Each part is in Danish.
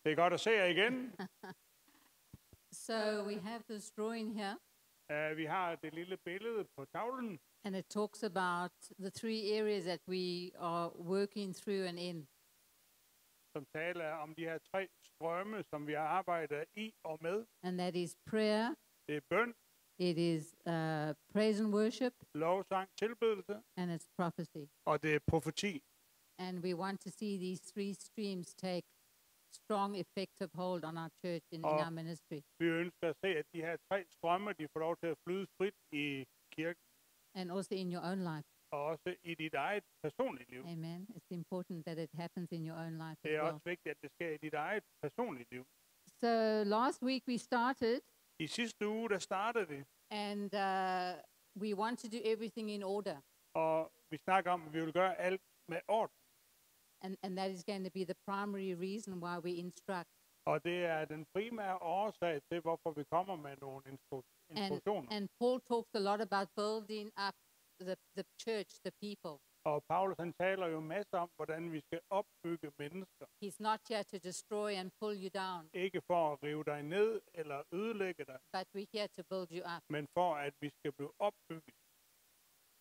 Det er godt at se jer igen. So we have this drawing here, Vi har det lille billede på tavlen, and it talks about the three areas that we are working through and in. som taler om de her 3 strømme, som vi har arbejdet i og med. And that is prayer, Det er bøn, it is praise and worship, lovsang, tilbedelse, and it's prophecy. og det er profeti. And we want to see these three streams take strong effective hold on our church in our ministry. Vi ønsker at se, at de her 3 strømme, de får lov til at flyde frit i kirken, And also in your own life. og også i dit eget personlige liv. Amen. It's important that it happens in your own life Det er as well. også vigtigt, at det sker i dit eget personlige liv. So last week we started, I sidste uge, der startede vi, and we want to do everything in order. og vi snakker om, at vi vil gøre alt med orden. And that is going to be the primary reason why we instruct. Og det er den primære årsag til, hvorfor vi kommer med nogle instruktioner. And Paul talks a lot about building up the church, the people. Og Paulus han taler jo masser om, hvordan vi skal opbygge mennesker. He's not here to destroy and pull you down, Ikke for at rive dig ned eller ødelægge dig, but we're here to build you up. men for at vi skal blive opbygget.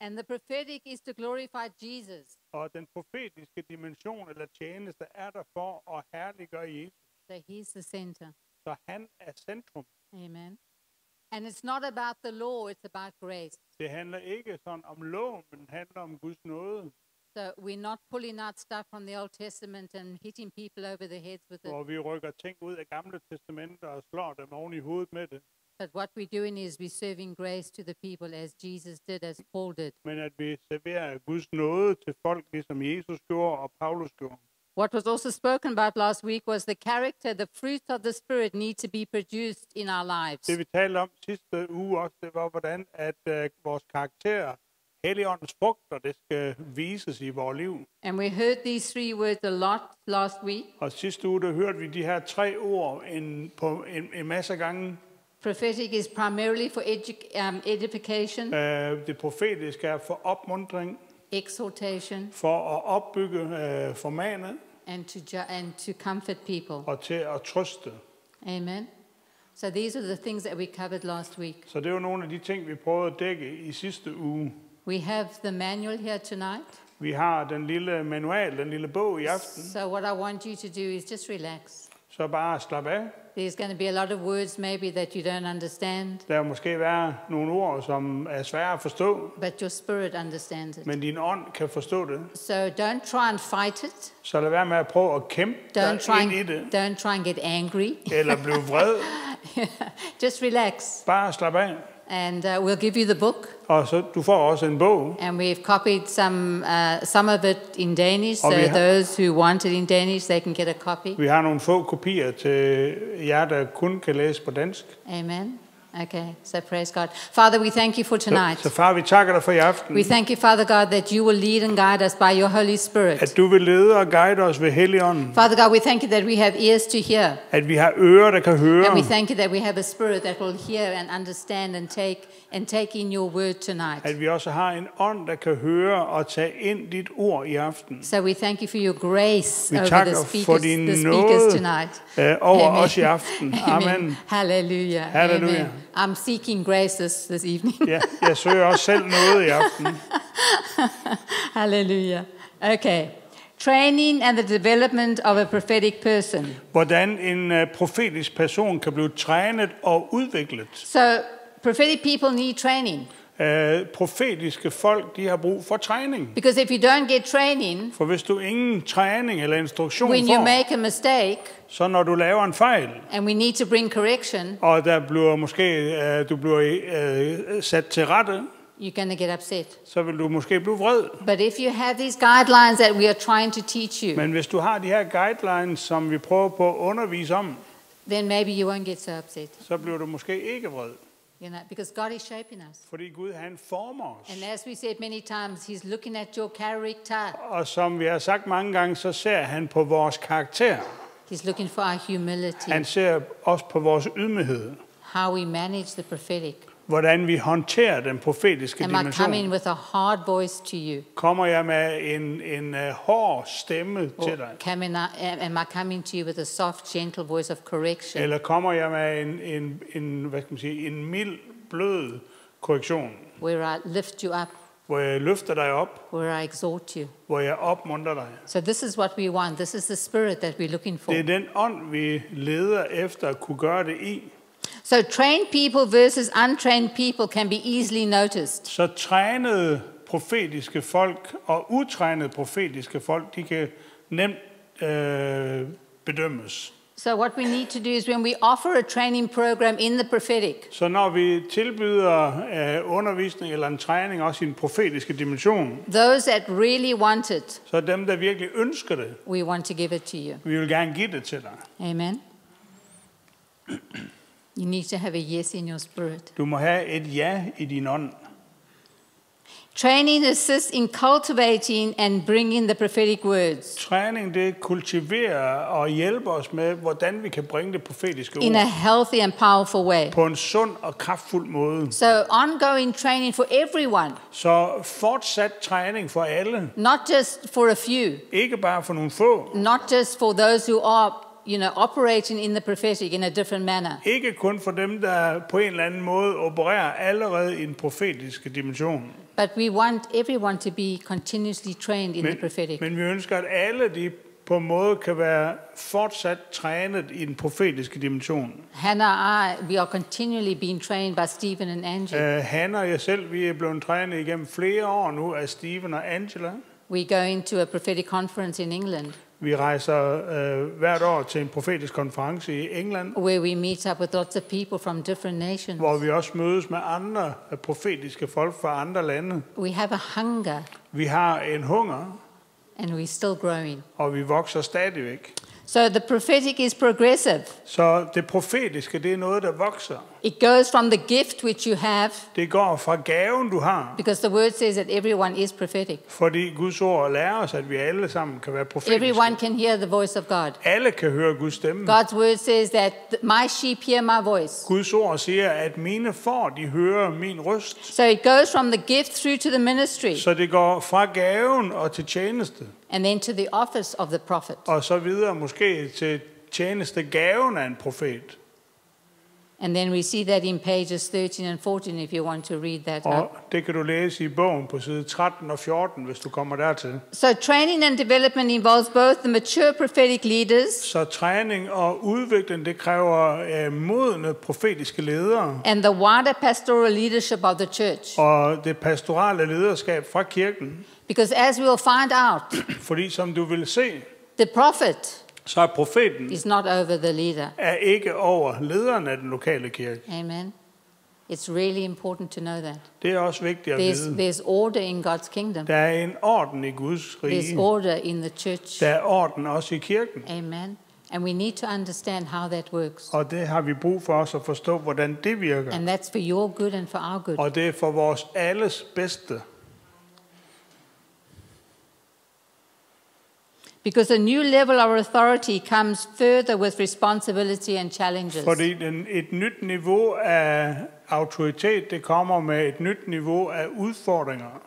And the prophetic is to glorify Jesus. Og den profetiske dimension eller tjeneste er der for at herliggøre Jesus. So he's the center. Så han er centrum. Amen. And it's not about the law, it's about grace. Det handler ikke sådan om loven, men det handler om Guds nåde. So we're not pulling out stuff from the Old Testament and hitting people over the heads with it. Hvor vi rykker ting ud af Gamle Testamentet og slår dem oven i hovedet med det. But what we're doing is we're serving grace to the people as Jesus did, as Paul did. Men at vi serverer Guds nåde til folk, ligesom Jesus gjorde og Paulus gjorde. What was also spoken about last week was the character, the fruits of the Spirit need to be produced in our lives. Det vi talte om sidste uge også, det var hvordan at vores karakter, Helligåndens frugter, det skal vises i vores liv. And we heard these three words a lot last week. Og sidste uge, der hørte vi de her 3 ord på en masse gange. Prophetic is primarily for edification, Det profetiske er for opmuntring, exhortation, for at opbygge, formane and to comfort people. og til at trøste. Amen. So these are the things that we covered last week. Så det var nogle af de ting, vi prøvede at dække i sidste uge. We have the manual here tonight. Vi har den lille manual, den lille bog i aften. So what I want you to do is just relax. Så bare slap af. There's going to be a lot of words maybe that you don't understand, Der vil måske være nogle ord, som er svære at forstå, but your spirit understands it. men din ånd kan forstå det. So don't try and fight it. Så lad være med at prøve at kæmpe dig ind i det, Don't try and get angry. eller blive vred. Just relax. Bare slap af. And we'll give you the book. Og så du får også en bog. And we've copied some of it in Danish, so Og vi har- those who want it in Danish, they can get a copy. Vi har nogle få kopier til jer, der kun kan læse på dansk. Amen. Okay, so praise God. Father, we thank you for tonight. Så far, vi takker dig for i aften, We thank you, Father God, that you will lead and guide us by your Holy Spirit. at du vil lede og guide os ved Helligånden, Father God, we thank you that we have ears to hear. at vi har ører, der kan høre, And we thank you that we have a spirit that will hear and understand and take in your word tonight. at vi også har en ånd, der kan høre og tage ind dit ord i aften. So we thank you for your grace Vi over takker for the din speakers nåde tonight. over Amen. os i aften. Amen. Hallelujah. Hallelujah. Amen. I'm seeking grace this evening. Ja, jeg søger også selv noget i aften. Hallelujah. Okay. Training and the development of a prophetic person. Hvordan en profetisk person kan blive trænet og udviklet. So prophetic people need training. Profetiske folk, de har brug for træning. Because if you don't get training, For hvis du ingen træning eller instruktion when you får, make a mistake så når du laver en fejl, and we need to bring correction, og der bliver måske du bliver sat til rette, you're going to get upset. så vil du måske blive vred. But if you have these guidelines that we are trying to teach you, Men hvis du har de her guidelines, som vi prøver på at undervise om, then maybe you won't get so upset. så bliver du måske ikke vred. You know, because God is shaping us. Fordi Gud, han former os. And as we said many times, He's looking at your character. Og som vi har sagt mange gange, så ser han på vores karakter. He's looking for our humility, Han ser også på vores ydmyghed. how we manage the prophetic. hvordan vi håndterer den profetiske Am I dimension. coming with a hard voice to you? Kommer jeg med en hård stemme Or til dig? am I coming to you with a soft, gentle voice of correction? Eller kommer jeg med hvad skal man sige, en mild, blød korrektion, Where I lift you up, hvor jeg løfter dig op, where I exhort you. hvor jeg opmuntrer dig? So this is what we want. This is the spirit that we're looking for. Det er den ånd, vi leder efter at kunne gøre det i. So trained people versus untrained people can be easily noticed. Så trænede profetiske folk og utrænede profetiske folk, de kan nemt bedømmes. So what we need to do is when we offer a training program in the prophetic, Så når vi tilbyder undervisning eller en træning også i den profetiske dimension, those that really want it, så dem, der virkelig ønsker det, we want to give it to you. vi vil gerne give det til dig. Amen. You need to have a yes in your spirit. Du må have et ja i din ånd. Training assists in cultivating and bringing the prophetic words Træning, det kultiverer og hjælper os med, hvordan vi kan bringe det profetiske in a ord healthy and powerful way. på en sund og kraftfuld måde. So ongoing training for everyone, Så fortsat træning for alle, not just for a few, ikke bare for nogle få, not just for those who are, operating in the prophetic in a different manner. ikke kun for dem, der på en eller anden måde opererer allerede i den profetiske dimension. But we want everyone to be continuously trained in the prophetic. Men vi ønsker, at alle de på en måde kan være fortsat trænet i den profetiske dimension. Hannah and I, we are continually being trained by Stephen and Angie. Hanna og jeg selv, vi er blevet trænet igennem flere år nu af Stephen og Angela. We go into a prophetic conference in England Vi rejser hvert år til en profetisk konference i England, where we meet up with lots of people from different nations. hvor vi også mødes med andre profetiske folk fra andre lande. We have a hunger Vi har en hunger, and we're still growing. og vi vokser stadigvæk. So the prophetic is progressive. Så det profetiske, det er noget, der vokser. It goes from the gift which you have, Det går fra gaven, du har, because the word says that everyone is prophetic. fordi Guds ord lærer os, at vi alle sammen kan være profetiske. Everyone can hear the voice of God. Alle kan høre Guds stemme. God's word says that my sheep hear my voice. Guds ord siger, at mine får, de hører min røst. So it goes from the gift through to the ministry Så det går fra gaven og til tjeneste, and then to the office of the prophet. og så videre måske til tjeneste gaven af en profet. And then we see that in pages 13 and 14 if you want to read that. Og det kan du læse i bogen på side 13 og 14, hvis du kommer dertil. So training and development involves both the mature prophetic leaders Så træning og udvikling, det kræver modne profetiske ledere, and the wider pastoral leadership of the church. og det pastorale lederskab fra kirken. Because as we will find out, Fordi som du vil se, the prophet så er profeten is not over the leader. er ikke over lederen af den lokale kirke. Amen. It's really important to know that. Det er også vigtigt at vide. There's order in God's kingdom. Der er en orden i Guds There's rige. order in the church. Der er orden også i kirken. Amen. And we need to understand how that works. Og det har vi brug for os at forstå, hvordan det virker. And that's for your good and for our good. Og det er for vores alles bedste. Because a new level of authority comes further with responsibility and challenges. Fordi et nyt niveau af autoritet, det kommer med et nyt niveau af udfordringer.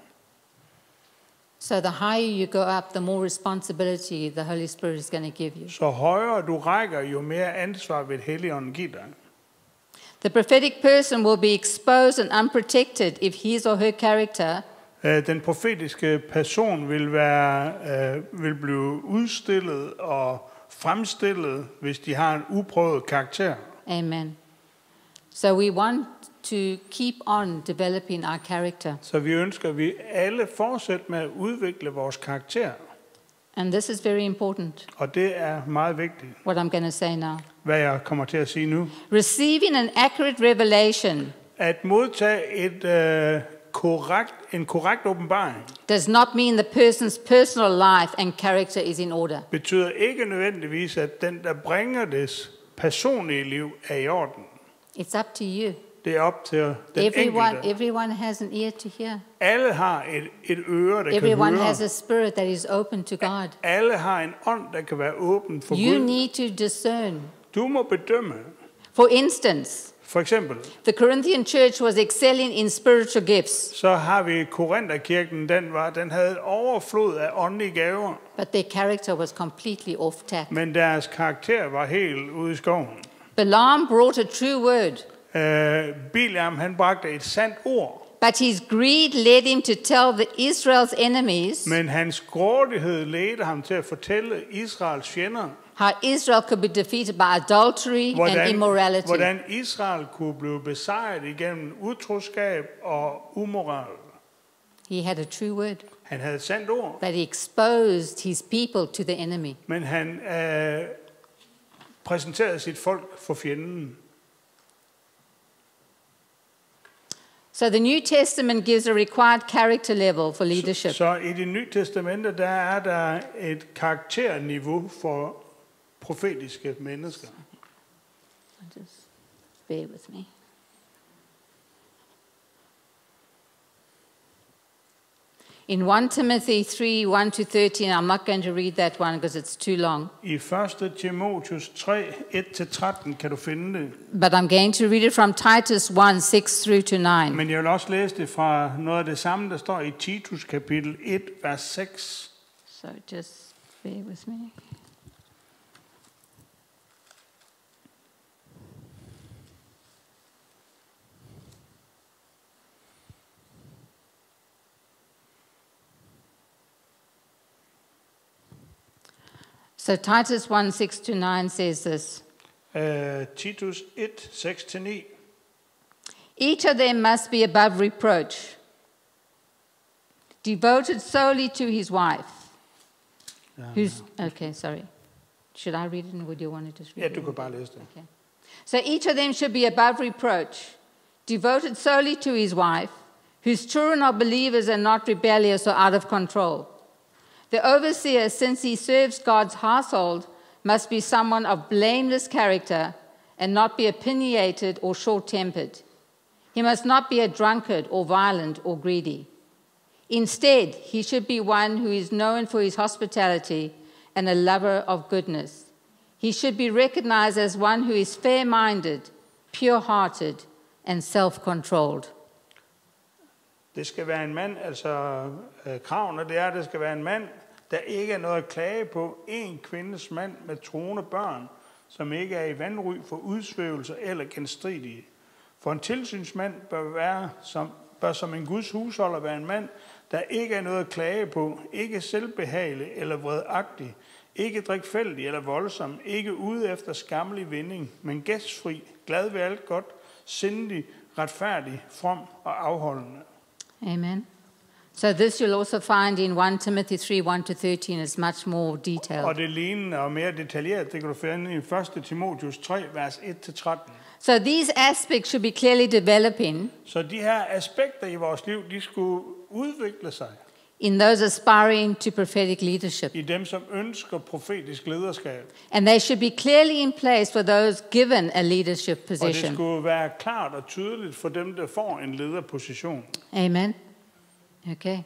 So the higher you go up, the more responsibility the Holy Spirit is going to give you. Så højere du rækker, jo mere ansvar vil Helligånden give dig. The prophetic person will be exposed and unprotected if his or her character Den profetiske person vil blive udstillet og fremstillet, hvis de har en uprøvet karakter. Amen. So we want to keep on developing our character. Så vi ønsker, at vi alle fortsætter med at udvikle vores karakter. And this is very important, Og det er meget vigtigt, what I'm going to say now. hvad jeg kommer til at sige nu. Receiving an accurate revelation At modtage en korrekt åbenbaring does not mean the person's personal life and character is in order. betyder ikke nødvendigvis, at den, der bringer det personlige liv, er i orden. It's up to you. Det er op til den enkelte. Everyone has an ear to hear. Alle har et øre, der kan Everyone høre. has a spirit that is open to God. Alle har en ånd, der kan være åben for You Gud. need to discern. Du må bedømme. For instance, For eksempel, The Corinthian church was excelling in spiritual gifts, så har vi Korinterkirken, den havde et overflod af åndelige gaver, but their character was completely off tack. men deres karakter var helt ude i skoven. Balaam brought a true word, Bileam, han bragte et sandt ord, but his greed led him to tell the Israel's enemies men hans grådighed ledte ham til at fortælle Israels fjender, how Israel could be defeated by adultery and immorality. hvordan Israel kunne blive besejret igennem utroskab og umoral. He had a true word, Han havde et sandt ord, that he exposed his people to the enemy. men han præsenterede sit folk for fjenden. So the New Testament gives a required character level for leadership. Så i Det Nye Testamente, der er der et karakterniveau for profetiske mennesker. Just bear with me. In 1 Timothy 3, 1-13, I'm not going to read that one because it's too long, I 1. Timotheus 3, 1-13 kan du finde det. but I'm going to read it from Titus 1, 6-9. Men jeg vil også læse det fra noget af det samme, der står i Titus kapitel 1, vers 6. So just bear with me. So Titus 1, 6-9 says this. Titus 1, 6-9. Each of them must be above reproach, devoted solely to his wife. Okay, sorry. Should I read it, or would you want to just read Ja, it? du kan bare læse det. Okay. So each of them should be above reproach, devoted solely to his wife, whose children are believers and not rebellious or out of control. The overseer, since he serves God's household, must be someone of blameless character and not be opinionated or short-tempered. He must not be a drunkard or violent or greedy. Instead, he should be one who is known for his hospitality and a lover of goodness. He should be recognized as one who is fair-minded, pure-hearted, and self-controlled. Det skal være en mand, altså kravene det er, det skal være en mand, der ikke er noget at klage på. En kvindes mand med troende børn, som ikke er i vanry for udsvævelser eller genstridige. For en tilsynsmand bør som en Guds husholder være en mand, der ikke er noget at klage på, ikke selvbehagelig eller vredagtig, ikke drikfældig eller voldsom, ikke ude efter skammelig vinding, men gæstfri, glad ved alt godt, sindig, retfærdig, from og afholdende. Amen. So this you'll also find in 1 Timothy 3, 1-13 is much more detailed. Og det lignende og mere detaljeret, det kan du finde i 1. Timotheus 3, vers 1-13. So these aspects should be clearly developing Så de her aspekter i vores liv, de skulle udvikle sig in those aspiring to prophetic leadership. i dem, som ønsker profetisk lederskab. And they should be clearly in place for those given a leadership Og det position. skulle være klart og tydeligt for dem, der får en lederposition. Amen. Okay.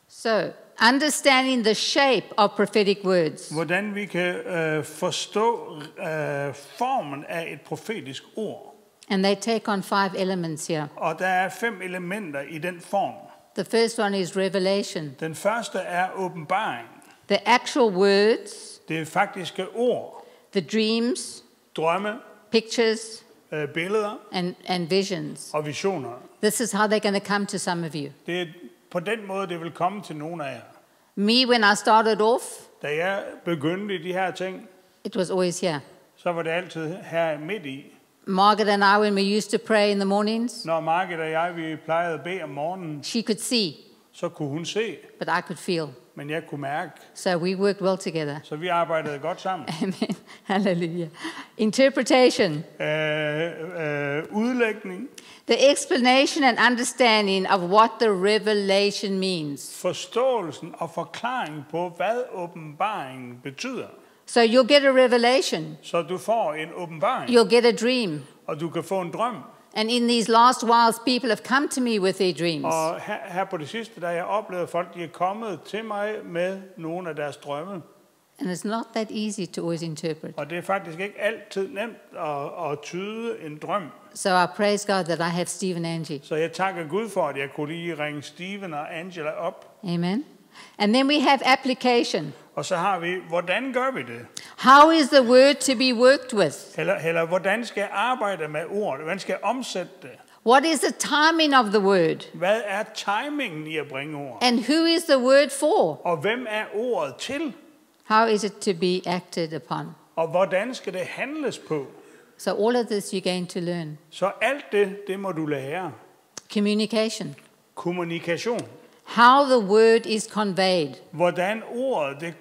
So, understanding the shape of prophetic words. Hvordan vi kan forstå formen af et profetisk ord. And they take on 5 elements here. Og der er 5 elementer i den form. The first one is revelation. Den første er åbenbaring. The actual words, Det er faktiske ord, the dreams, drømme, pictures, billeder and visions. og visioner. This is how they're going to come to some of you. Det er på den måde, det vil komme til nogle af jer. Me, when I started off, Da jeg begyndte i de her ting, it was always here. så var det altid her midt i. Margaret and I, when we used to pray in the mornings, Når Margit og jeg, vi plejede at bede om morgenen, she could see, så kunne hun se, but I could feel. men jeg kunne mærke. So we worked well together. Så vi arbejdede godt sammen. Amen. Hallelujah. Interpretation. Udlægning, The explanation and understanding of what the revelation means. forståelsen og forklaring på, hvad åbenbaringen betyder. So you'll get a revelation. Så du får en åbenbaring, You'll get a dream. og du kan få en drøm. And in these last whiles, people have come to me with their dreams. Og her på det sidste, da jeg oplevede folk, de er kommet til mig med nogle af deres drømme. And it's not that easy to always interpret. Og det er faktisk ikke altid nemt at tyde en drøm. So I praise God that I have Steve and Angie. Så jeg takker Gud for, at jeg kunne lige ringe Steven og Angela op. Amen. And then we have application. Og så har vi, hvordan gør vi det? How is the word to be worked with? Eller hvordan skal jeg arbejde med ordet? Hvordan skal jeg omsætte det? What is the timing of the word? Hvad er timingen i at bringe ord? And who is the word for? Og hvem er ordet til? How is it to be acted upon? Og hvordan skal det handles på? So all of this you're going to learn. Så alt det må du lære. Communication. Kommunikation. How the word is conveyed. Hvordan ordet det,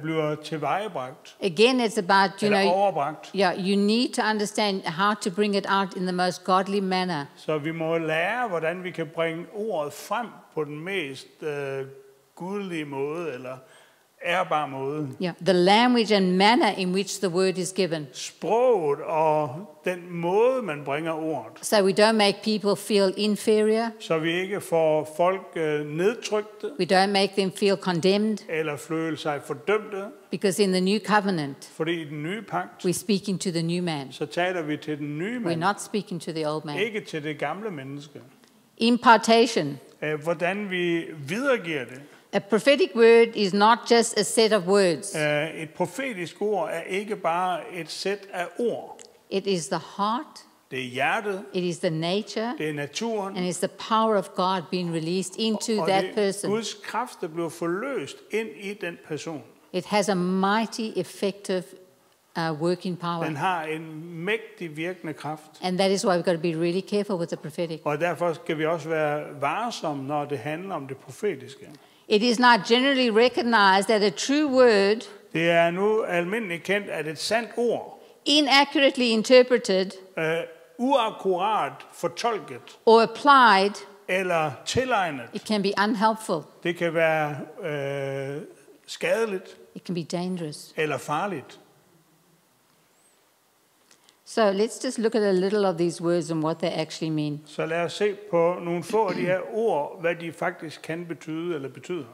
bliver tilvejebragt. Again, it's about, Eller overbragt. you need to understand how to bring it out in the most godly manner. Så vi må lære, hvordan vi kan bringe ordet frem på den mest gudelige måde, eller ærbar måde. Yeah, the language and manner in which the word is given. Sproget og den måde, man bringer ordet. So we don't make people feel inferior. Så vi ikke får folk nedtrykte. We don't make them feel condemned. Eller føle sig fordømte. Because in the new covenant, Fordi i den nye pagt, we're speaking to the new man. så taler vi til den nye We're mand. not speaking to the old man. Ikke til det gamle menneske. Impartation. Hvordan vi videregiver det. A prophetic word is not just a set of words. Et profetisk ord er ikke bare et sæt af ord. It is the heart, Det er hjertet, it is the nature, det er naturen, and it's the power of God being released into og that det er person. Guds kraft, der bliver forløst ind i den person. It has a mighty, effective working power. Den har en mægtig virkende kraft. And that is why we've got to be really careful with the prophetic. Og derfor skal vi også være varsomme, når det handler om det profetiske. It is not generally recognized that a true word, Det er nu almindeligt kendt, at et sandt ord, inaccurately interpreted uakkurat fortolket or applied, eller tilegnet, it can be unhelpful. det kan være skadeligt It can be dangerous. eller farligt. So let's just look at a little of these words and what they actually mean. Så lad os se på nogle få af de her ord, hvad de faktisk kan betyde eller betyder.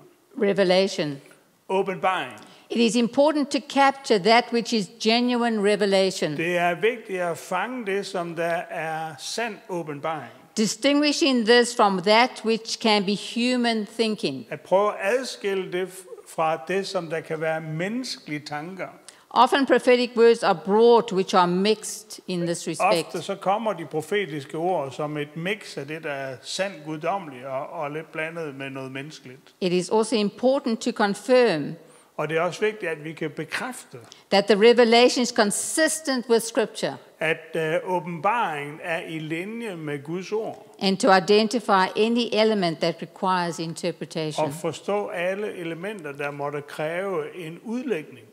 Revelation. Åbenbaring. It is important to capture that which is genuine revelation, Det er vigtigt at fange det, som der er sand åbenbaring. distinguishing this from that which can be human thinking. At prøve at adskille det fra det, som der kan være menneskelige tanker. Often prophetic words are brought which are mixed in this respect. Ofte så kommer de profetiske ord som et mix af det, der er sandt guddommeligt og lidt blandet med noget menneskeligt. It is also important to confirm Og det er også vigtigt, at vi kan bekræfte, that the revelation is consistent with Scripture, at åbenbaringen er i linje med Guds ord. and to identify any element that requires interpretation. Og forstå alle elementer, der måtte kræve en udlægning.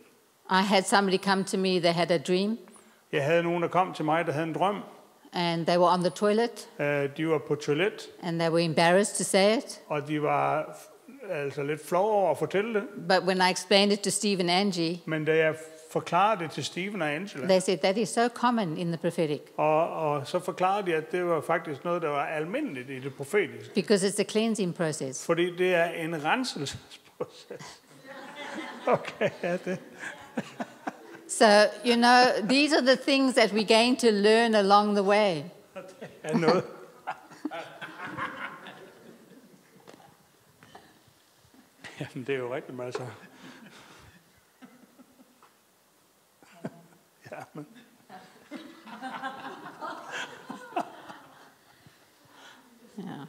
I had somebody come to me, they had a dream, Jeg havde nogen, der kom til mig, der havde en drøm. and they were on the toilet, De var på toilet, and they were embarrassed to say it. og de var altså lidt flove over at fortælle det. But when I explained it to Steve and Angie, Men da jeg forklarede det til Steven og Angela, they said that is so common in the prophetic og så forklarede de, at det var faktisk noget, der var almindeligt i det profetiske. because it's a cleansing process. Fordi det er en renselsesproces. Okay, ja det. So, these are the things that we're going to learn along the way. Er noget. Jamen, det er jo rigtigt, altså. Ja, men. Yeah.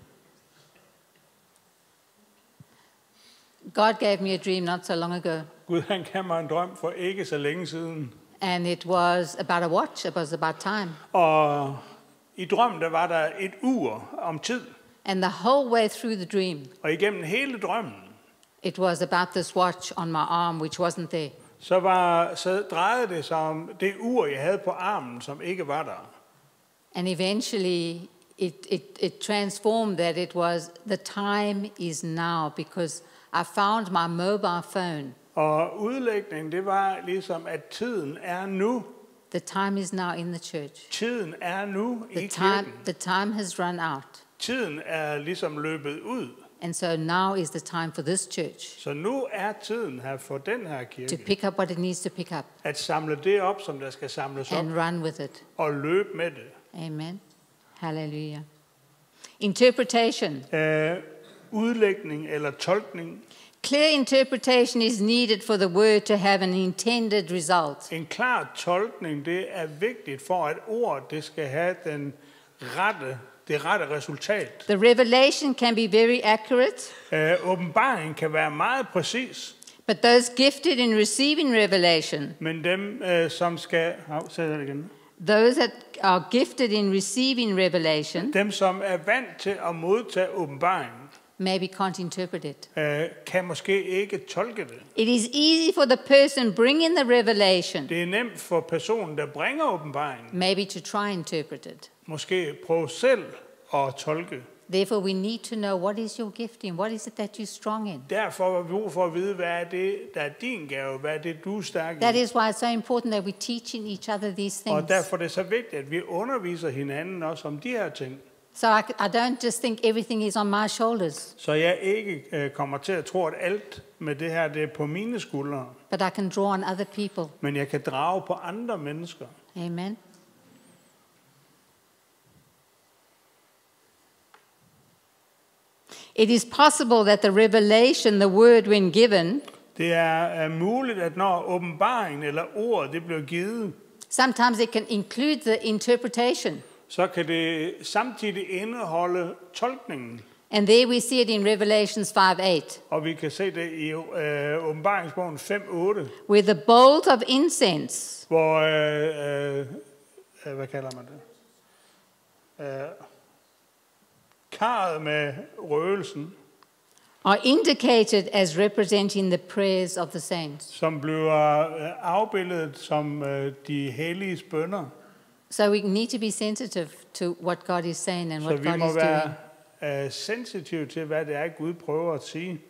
God gave me a dream not so long ago, Gud, han gav mig en drøm for ikke så længe siden. and it was about a watch. It was about time. Og i drømmen, der var der et ur om tid. And the whole way through the dream, Og igennem hele drømmen, it was about this watch on my arm, which wasn't there. så drejede det sig om det ur, jeg havde på armen, som ikke var der. And eventually, it transformed that it was the time is now, because I found my mobile phone. Og udlægningen, det var ligesom, at tiden er nu. The time is now in the church. Tiden er nu i The kirken. time has run out. Tiden er ligesom løbet ud. And so now is the time for this church Så nu er tiden her for den her to kirke. pick up what it needs to pick up At samle det op, som der skal samles op. and run with it. Og løbe med det. Amen. Hallelujah. Interpretation. Udlægning eller tolkning. Clear interpretation is needed for the word to have an intended result. En klar tolkning, det er vigtigt for, at ord det skal have det rette resultat. The revelation can be very accurate, Åbenbaringen kan være meget præcis, but those gifted in receiving revelation, men dem, som skal... Sæt det igen. those that are gifted in receiving revelation, Dem, som er vant til at modtage åbenbaringen, maybe can't interpret it. kan måske ikke tolke det. It is easy for the person bringing the revelation, Det er nemt for personen, der bringer åbenbaringen, maybe to try and interpret it. måske prøve selv at tolke. Therefore, we need to know what is your gifting, what is it that you're strong in. Derfor har vi brug for at vide, hvad er det, der er din gave, hvad er det, du er stærk That i. is why it's so important that we teaching each other these things. Og derfor er det så vigtigt, at vi underviser hinanden også om de her ting. So I don't just think everything is on my shoulders, Så jeg ikke kommer til at tro, at alt med det her, det er på mine skuldre. but I can draw on other people. Men jeg kan drage på andre mennesker. Amen. It is possible that the revelation, the word when given, Det er muligt, at når åbenbaringen eller ordet det bliver givet, sometimes it can include the interpretation. så kan det samtidig indeholde tolkningen. And there we see it in Revelations 5:8, Og vi kan se det i åbenbaringsbogen 5:8, where the bolt of incense hvor, hvad kalder man det? Karret med røgelsen, are indicated as representing the prayers of the saints. som bliver afbildet som de helliges bønner. So we need to be sensitive to what God is saying and Så what vi God må is doing. være sensitive til, hvad det er, Gud prøver at sige.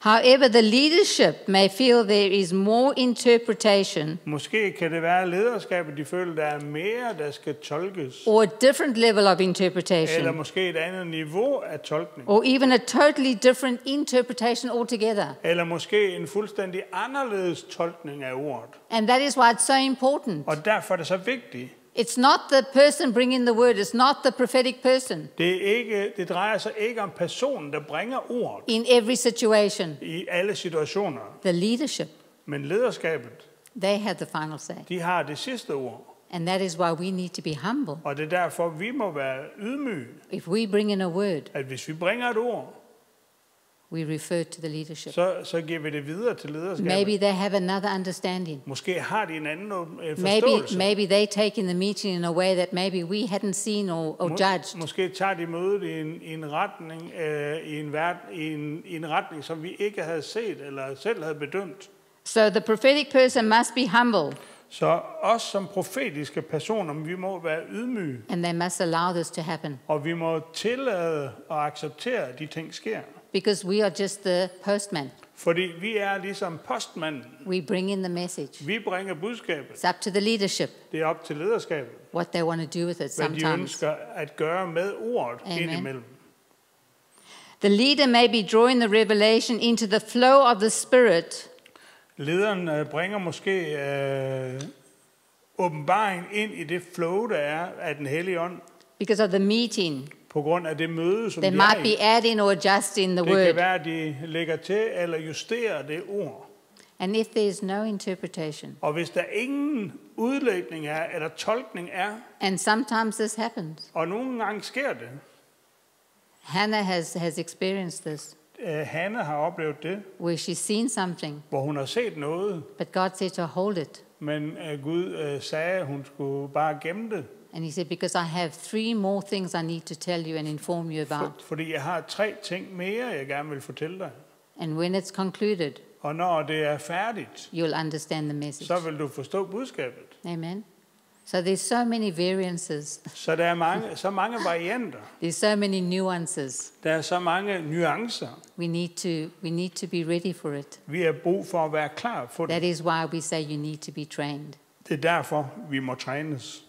However, the leadership may feel there is more interpretation Måske kan det være lederskabet, de føler, der er mere, der skal tolkes. or a different level of Eller interpretation, måske et andet niveau af tolkning. or even a totally different interpretation altogether. Eller måske en fuldstændig anderledes tolkning af ordet. And that is why it's so important. Og derfor er det så vigtigt. It's not the person bringing the word, it's not the prophetic person Det drejer sig ikke om personen, der bringer ordet in every situation. i alle situationer. The leadership, Men lederskabet, they have the final say. de har det sidste ord. And that is why we need to be humble. Og det er derfor, vi må være ydmyge. If we bring in a word, At hvis vi bringer et ord, we refer to the leadership. så giver vi det videre til lederskabet. Maybe they have another understanding. Måske har de en anden forståelse. Maybe they take in the meeting in a way that maybe we hadn't seen or judged. Måske tager de mødet i en retning, i en retning, som vi ikke havde set eller selv havde bedømt. So the prophetic person must be humble, Så os som profetiske personer, vi må være ydmyge, and they must allow this to happen, og vi må tillade og acceptere, at de ting sker. because we are just the postman. Fordi vi er ligesom postmanden. We bring in the message. Vi bringer budskabet. It's up to the leadership Det er op til lederskabet, what they want to do with it hvad de sometimes. ønsker at gøre med ordet Amen. indimellem. The leader may be drawing the revelation into the flow of the Spirit, Lederen bringer måske åbenbaringen ind i det flow, der er af den hellige ånd, because of the meeting. på grund af det møde, som They de might er be i. adding or adjusting the Det kan word. være, at de lægger til eller justerer det ord. And if there is no interpretation, Og hvis der ingen udlægning er, eller tolkning er, and sometimes this happens, og nogle gange sker det, Hannah has experienced this, Hanne har oplevet det, where she's seen something, hvor hun har set noget, but God said to her, hold it. men Gud sagde, at hun skulle bare gemme det, And he said, because I have 3 more things I need to tell you and inform you about. fordi jeg har 3 ting mere, jeg gerne vil fortælle dig. And when it's concluded, Og når det er færdigt, you'll understand the message. så vil du forstå budskabet. Amen. So there's so many variances. Så der er så mange varianter. There's so many nuances. Der er så mange nuancer. We need to be ready for it. Vi har brug for at være klar for That det. is why we say you need to be trained. Det er derfor, vi må trænes.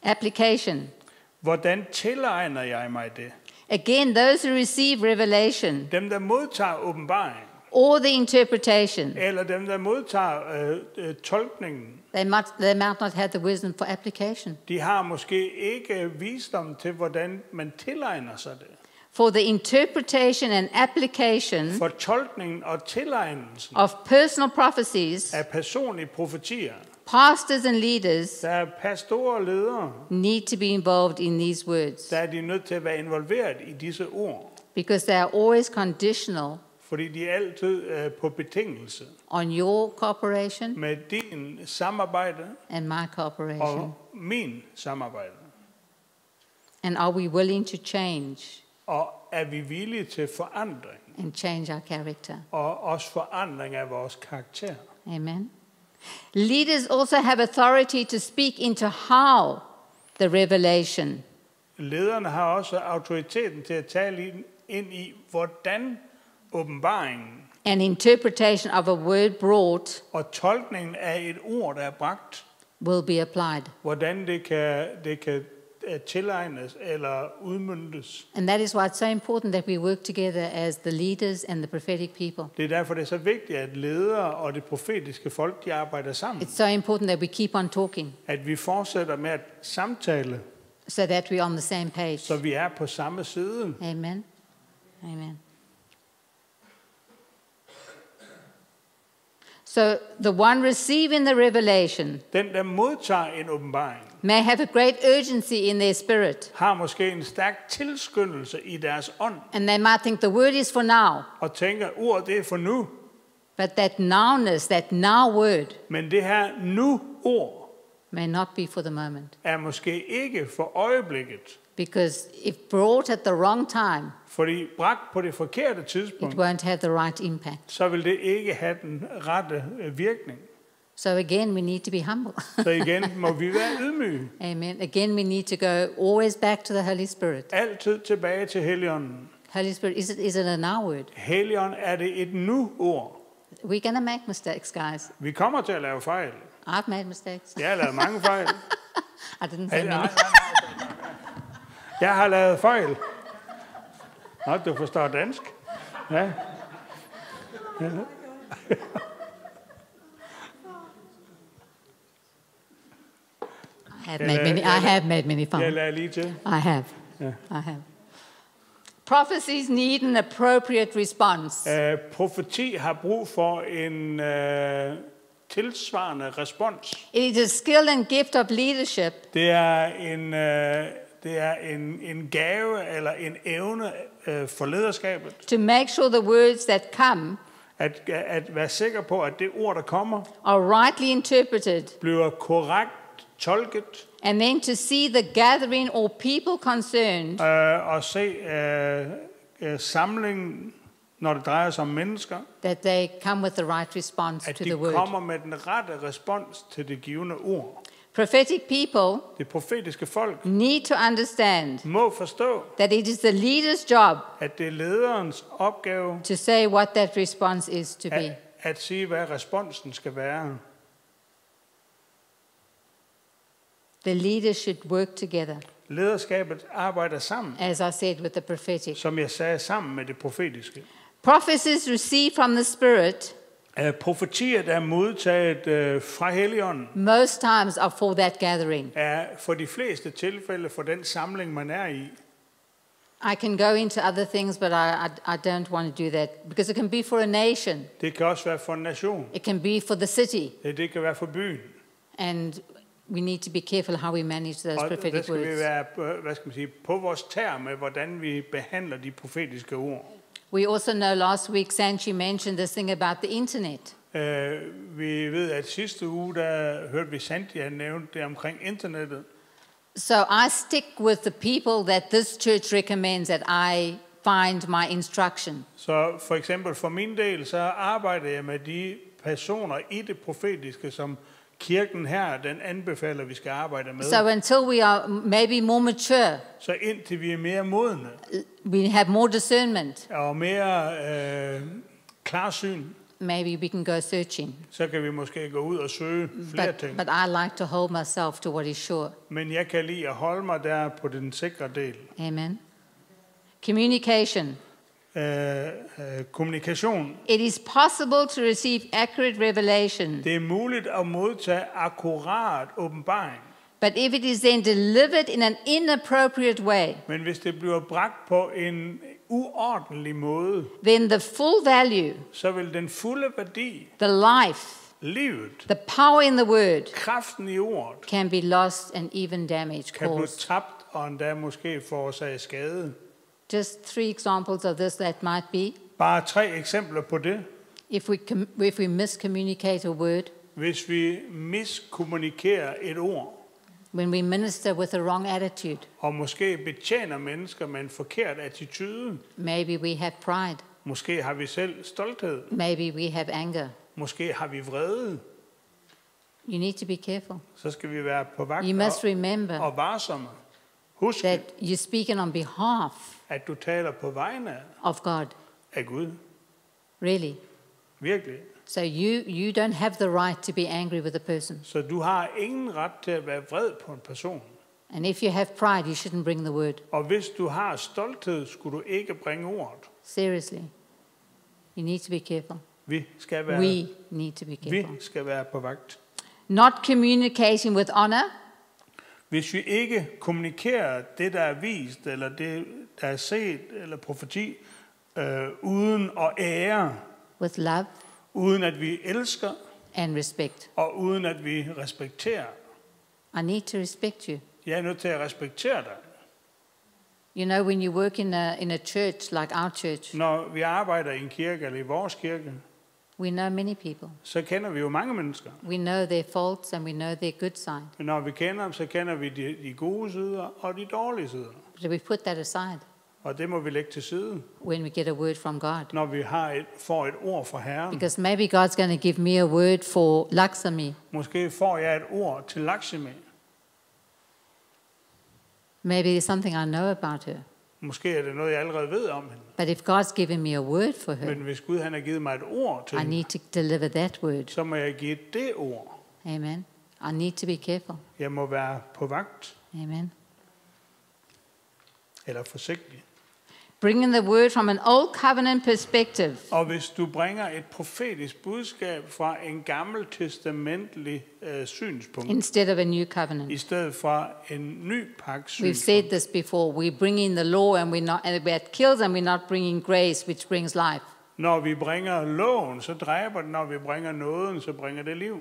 Application. Hvordan tilegner jeg mig det? Again, those who receive revelation Dem, der modtager åbenbaring, or the interpretation. eller dem, der modtager tolkningen, They might not have the wisdom for application. de har måske ikke visdom til, hvordan man tilegner sig det. For the interpretation and application For tolkningen og tilegnelsen of personal prophecies, af personlige profetier, pastors and leaders der er pastorer og ledere, need to be involved in these words der er de nødt til at være involveret i disse ord, because they are always conditional fordi de er altid på betingelse on your cooperation med din samarbejde and my cooperation. og min samarbejde. And are we willing to change Og er vi villige til forandring, and change our character? og også forandring af vores karakter. Amen. Leaders also have authority to speak into how the revelation Lederne har også autoriteten til at tale ind i, hvordan åbenbaringen and interpretation of a word brought og tolkningen af et ord, der er bragt, will be applied. hvordan det kan tilegnes eller udmøntes. And that is why it's so important that we work together as the leaders and the prophetic people. Det er derfor, det er så vigtigt, at ledere og det profetiske folk, de arbejder sammen. It's so important that we keep on talking At vi fortsætter med at samtale, so that we're on the same page. så vi er på samme side. Amen. Amen. So the one receiving the revelation Den, der modtager en åbenbaring, may have a great urgency in their spirit, har måske en stærk tilskyndelse i deres ånd, and they might think the word is for now, og tænker, ordet det er for nu. but that nowness, that now word, Men det her nu-ord may not be for the moment. er måske ikke for øjeblikket, Because if brought at the wrong time, fordi bragt på det forkerte it tidspunkt, won't have the right impact. så vil det ikke have den rette virkning. So again, we need to be humble. Så igen må vi være ydmyge. Amen. Again, we need to go always back to the Holy Spirit. Altid tilbage til Helligånden. Holy Spirit, is it a now word? Helligånd er det et nu-ord. We're going to make mistakes, guys. Vi kommer til at lave fejl. I've made mistakes. Jeg har lavet mange fejl. I didn't say many. Jeg har lavet fejl. Nå, du forstår dansk. Ja. I have made many Jeg fun. lader lige til. I have. Yeah. I have. Prophecies need an appropriate response. Profeti har brug for en tilsvarende respons. It is a skill and gift of leadership Det er en gave eller en evne for lederskabet, to make sure the words that come at være sikker på, at det ord, der kommer, are rightly interpreted, bliver korrekt tolket, and then to see the gathering or people concerned og se samlingen, når det drejer sig om mennesker, that they come with the right response at to de the word. kommer med den rette respons til det givne ord. Prophetic people Det profetiske folk need to understand må forstå, that it is the leader's job at det er lederens opgave to say what that response is to be. at sige, hvad responsen skal være. The leaders should work together, Lederskabet arbejder sammen, as I said, with the prophetic. som jeg sagde, sammen med det profetiske. Prophecies received from the Spirit Profetier, der er modtaget fra Helligånden, most times are for that gathering. er for de fleste tilfælde for den samling, man er i. I can go into other things, but I don't want to do that because it can be for a nation. Det kan også være for en nation. It can be for the city. Det kan være for byen. And we need to be careful how we manage those Og der prophetic skal vi words. være på vores tær med, hvordan vi behandler de profetiske ord. We also know last week Sanchi mentioned this thing about the internet. Vi ved, at sidste uge, der hørte vi Santi nævne det omkring internettet. So I stick with the people that this church recommends that I find my instruction. Så for eksempel for min del, så arbejder jeg med de personer i det profetiske, som kirken her, den anbefaler, vi skal arbejde med. So until we are maybe more mature, Så indtil vi er mere modne we have more discernment, og mere klarsyn, maybe we can go searching. så kan vi måske gå ud og søge flere ting. But I like to hold myself to what is sure. Men jeg kan lide at holde mig der på den sikre del. Amen. Communication. kommunikation. It is possible to receive accurate revelation, Det er muligt at modtage akkurat åbenbaring. but if it is then delivered in an inappropriate way, Men hvis det bliver bragt på en uordentlig måde, then the full value, så vil den fulde værdi, the life, livet, the power in the word kraften i ordet, can be lost and even damage kan blive caused. tabt og endda måske forårsage skade. Just 3 examples of this that might be. Bare 3 eksempler på det. If we miscommunicate a word, Hvis vi miskommunikerer et ord, when we minister with a wrong attitude, og måske betjener mennesker med en forkert attitude, maybe we have pride, måske har vi selv stolthed, maybe we have anger. måske har vi vrede, You need to be careful. så skal vi være på vagt You must remember og varsomme. Husk, that you're speaking on behalf at du taler på vegne of God, af Gud. really. Virkelig. So you don't have the right to be angry with a person. Så du har ingen ret til at være vred på en person. And if you have pride, you shouldn't bring the word. Og hvis du har stolthed, skulle du ikke bringe ordet. Seriously. You need to be careful. Vi skal være, We need to be careful. vi skal være på vagt. Not communicating with honor, Hvis vi ikke kommunikerer det, der er vist, eller det, der er set, eller profeti, uden at ære, with love uden at vi elsker, and respect. og uden at vi respekterer. I need to respect you. Jeg er nødt til at respektere dig. You know, when you work in a church like our church, Når vi arbejder i en kirke, eller i vores kirke, we know many people. så kender vi jo mange mennesker. We know their faults and we know their good side. Men når vi kender dem, så kender vi de gode sider og de dårlige sider. But we put that aside Og det må vi lægge til side, when we get a word from God. når vi får et ord fra Herren. Because maybe God's going to give me a word for Lakshmi. Måske får jeg et ord til Lakshmi. Maybe there's something I know about her. Måske er det noget, jeg allerede ved om hende. But if God's given me a word for her, Men hvis Gud han har givet mig et ord til I hende, need to deliver that word. så må jeg give det ord. Amen. I need to be careful. Jeg må være på vagt, Amen. eller forsigtig. Bringing the word from an old covenant perspective. Og hvis du bringer et profetisk budskab fra en gammeltestamentlig synspunkt, Instead of a new covenant. i stedet for en ny pagt We've said synspunkt, this before. We bring in the law and we're at kills and we're not bringing grace, which brings life. når vi bringer loven, så dræber det. Når vi bringer nåden, så bringer det liv.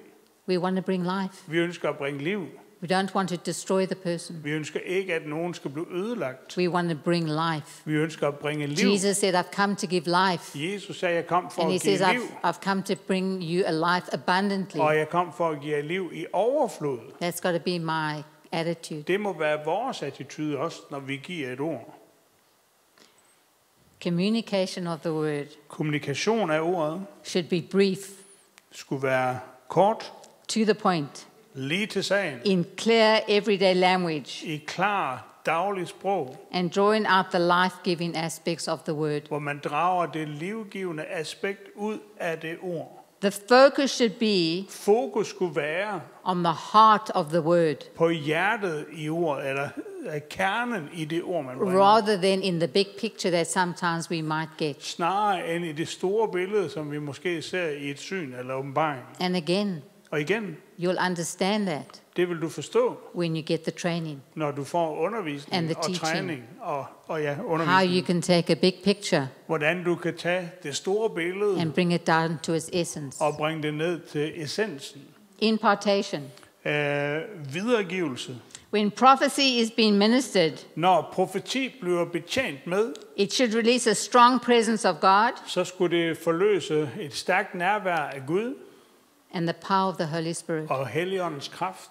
We want to bring life. Vi ønsker at bringe liv. We don't want to destroy the person. Vi ønsker ikke, at nogen skal blive ødelagt. We want to bring life. Vi ønsker at bringe liv. Jesus said, I've come to give life. Jesus sagde, jeg kom for And he at give says, liv. I've come to bring you a life abundantly. Og jeg kom for at give jer liv i overflod. That's got to be my attitude. Det må være vores attitude også, når vi giver et ord. Communication of the word Kommunikation af ordet should be brief, skulle være kort, to the point, lige til sagen, in clear everyday language, i klar daglig sprog, and drawing out the life-giving aspects of the word. hvor man drager det livgivende aspekt ud af det ord. The focus should be Fokus skulle være on the heart of the word, på hjertet i ordet, eller kernen i det ord, man bringer. rather than in the big picture that sometimes we might get. Snarere end i det store billede, som vi måske ser i et syn eller åbenbaring. And again, Og igen, you'll understand that det vil du forstå, when you get the training, når du får And undervisning the og teaching. træning og how you undervisning. can take a big picture Hvordan du kan tage det store billede and bring it down to its essence. og bringe det ned til essensen. Impartation. Videregivelse. When prophecy is being ministered, Når profeti bliver betjent med, it should release a strong presence of God så skulle det forløse et stærkt nærvær af Gud and the power of the Holy Spirit. og Helligåndens kraft.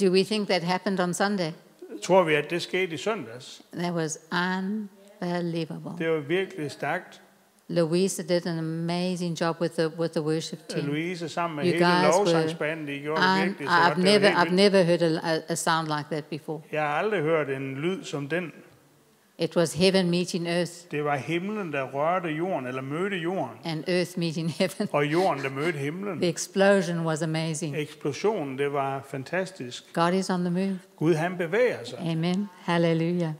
Do we think that happened on Sunday? Tror vi, at det skete i søndags? That was unbelievable. Det var virkelig stærkt. Louisa did an amazing job with the worship team. Louise sammen med You hele guys lovsangsbanden, de gjorde det virkelig så I've godt. Det var helt never vildt. heard a sound like that before. Jeg har aldrig hørt en lyd som den. It was heaven meeting earth Det var himlen, der rørte jorden, eller mødte jorden. and earth meeting heaven. Og jorden, der mødte himlen. The explosion was amazing. Eksplosionen, det var fantastisk. God is on the move. Gud, han bevæger sig. Amen. Hallelujah.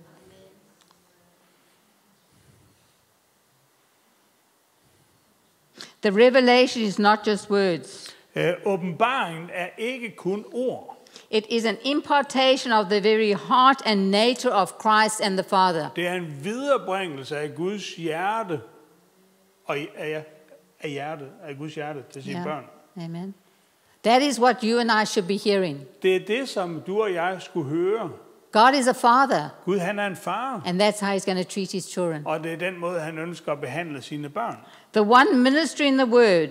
The revelation is not just words. Åbenbaringen er ikke kun ord. It is an impartation of the very heart and nature of Christ and the Father. Det er en viderebringelse af Guds hjerte, og af Guds hjerte til sine børn. Amen. That is what you and I should be hearing. Det er det, som du og jeg skulle høre. God is a father, Gud, han er en far, and that's how he's going to treat his children. og det er den måde, han ønsker at behandle sine børn. The one ministering the word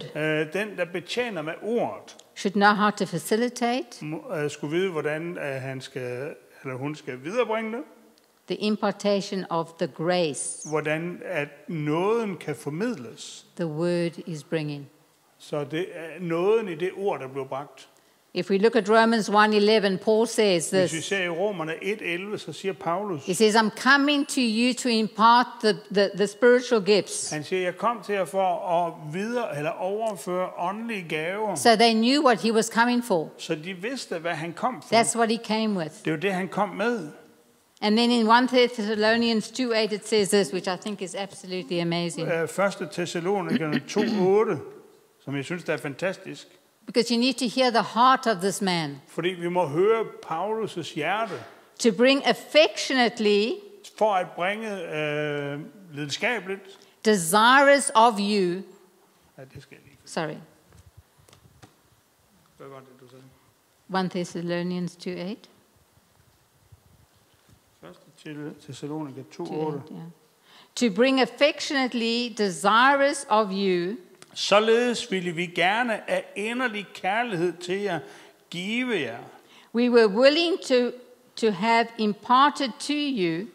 Den, der betjener med ordet, should know how to facilitate skulle vide, hvordan hun skal viderebringe det. the impartation of the grace Hvordan at nåden kan formidles. the word is bringing. Så det er nåden i det ord, der blev bragt. If we look at Romans 1:11, Paul says Hvis vi this. ser i Romerne 1:11, så siger Paulus, He says, I'm coming to you to impart the spiritual gifts. han siger, jeg kom til jer for at overføre åndelige gaver, So they knew what he was coming for. så de vidste, hvad han kom for. That's what he came with. Det er jo det, han kom med. And then in 1 Thessalonians 2:8 it says this, which I think is absolutely amazing. 1. Thessalonikerne 2:8, som jeg synes, der er fantastisk. Because you need to hear the heart of this man. Fordi vi må høre Paulus' hjerte, To bring affectionately, for at bringe lidenskabeligt. desirous of you. Ja, det skal jeg lige. Sorry. Hvad var det, du sagde? 1 Thessalonians 2:8. 1. til Thessalonika 2:8. Yeah. To bring affectionately desirous of you, Således ville vi gerne af inderlig kærlighed til jer give jer. we were willing to have imparted to you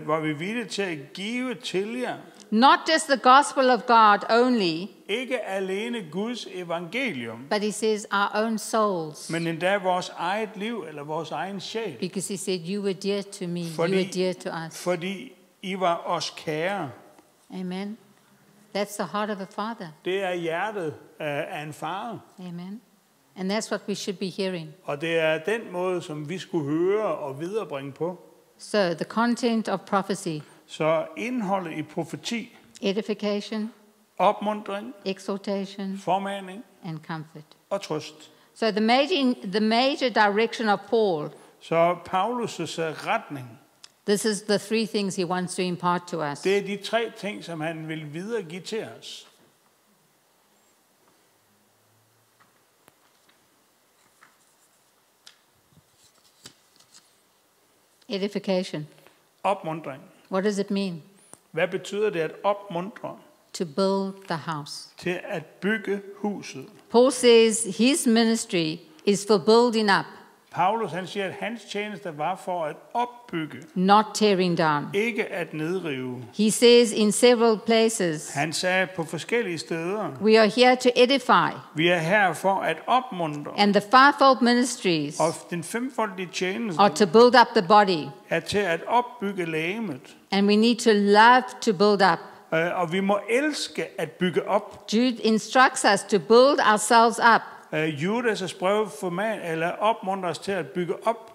Var vi villige til at give til jer. not just the gospel of God only, Ikke alene Guds evangelium, but he says our own souls. men endda vores eget liv eller vores egen sjæl. Because he said, you were dear to me, you were dear to us. Fordi I var os kære. Amen. That's the heart of a father. Det er hjertet af en far. Amen. And that's what we should be hearing. Og det er den måde, som vi skulle høre og viderebringe på. So the content of prophecy, Så indholdet i profeti, edification, opmuntring, exhortation, formaning and comfort. og trøst. So the major direction of Paul, Så Paulus' retning, this is the three things he wants to impart to us. det er de 3 ting, som han vil videregive til os. Edification. Opmuntring. What does it mean? Hvad betyder det at opmuntre? To build the house. Til at bygge huset. Paul says his ministry is for building up, Paulus han siger, at hans tjeneste var for at opbygge, not tearing down. ikke at nedrive. He says in several places, Han sagde på forskellige steder, we are here to edify. vi er her for at opmuntre. And the fivefold ministries Og den femfoldige tjeneste are to build up the body. er til at opbygge legemet. And we need to love to build up. Og vi må elske at bygge op. Jude instructs us to build ourselves up. Judas' brev opmuntrer os til at bygge op.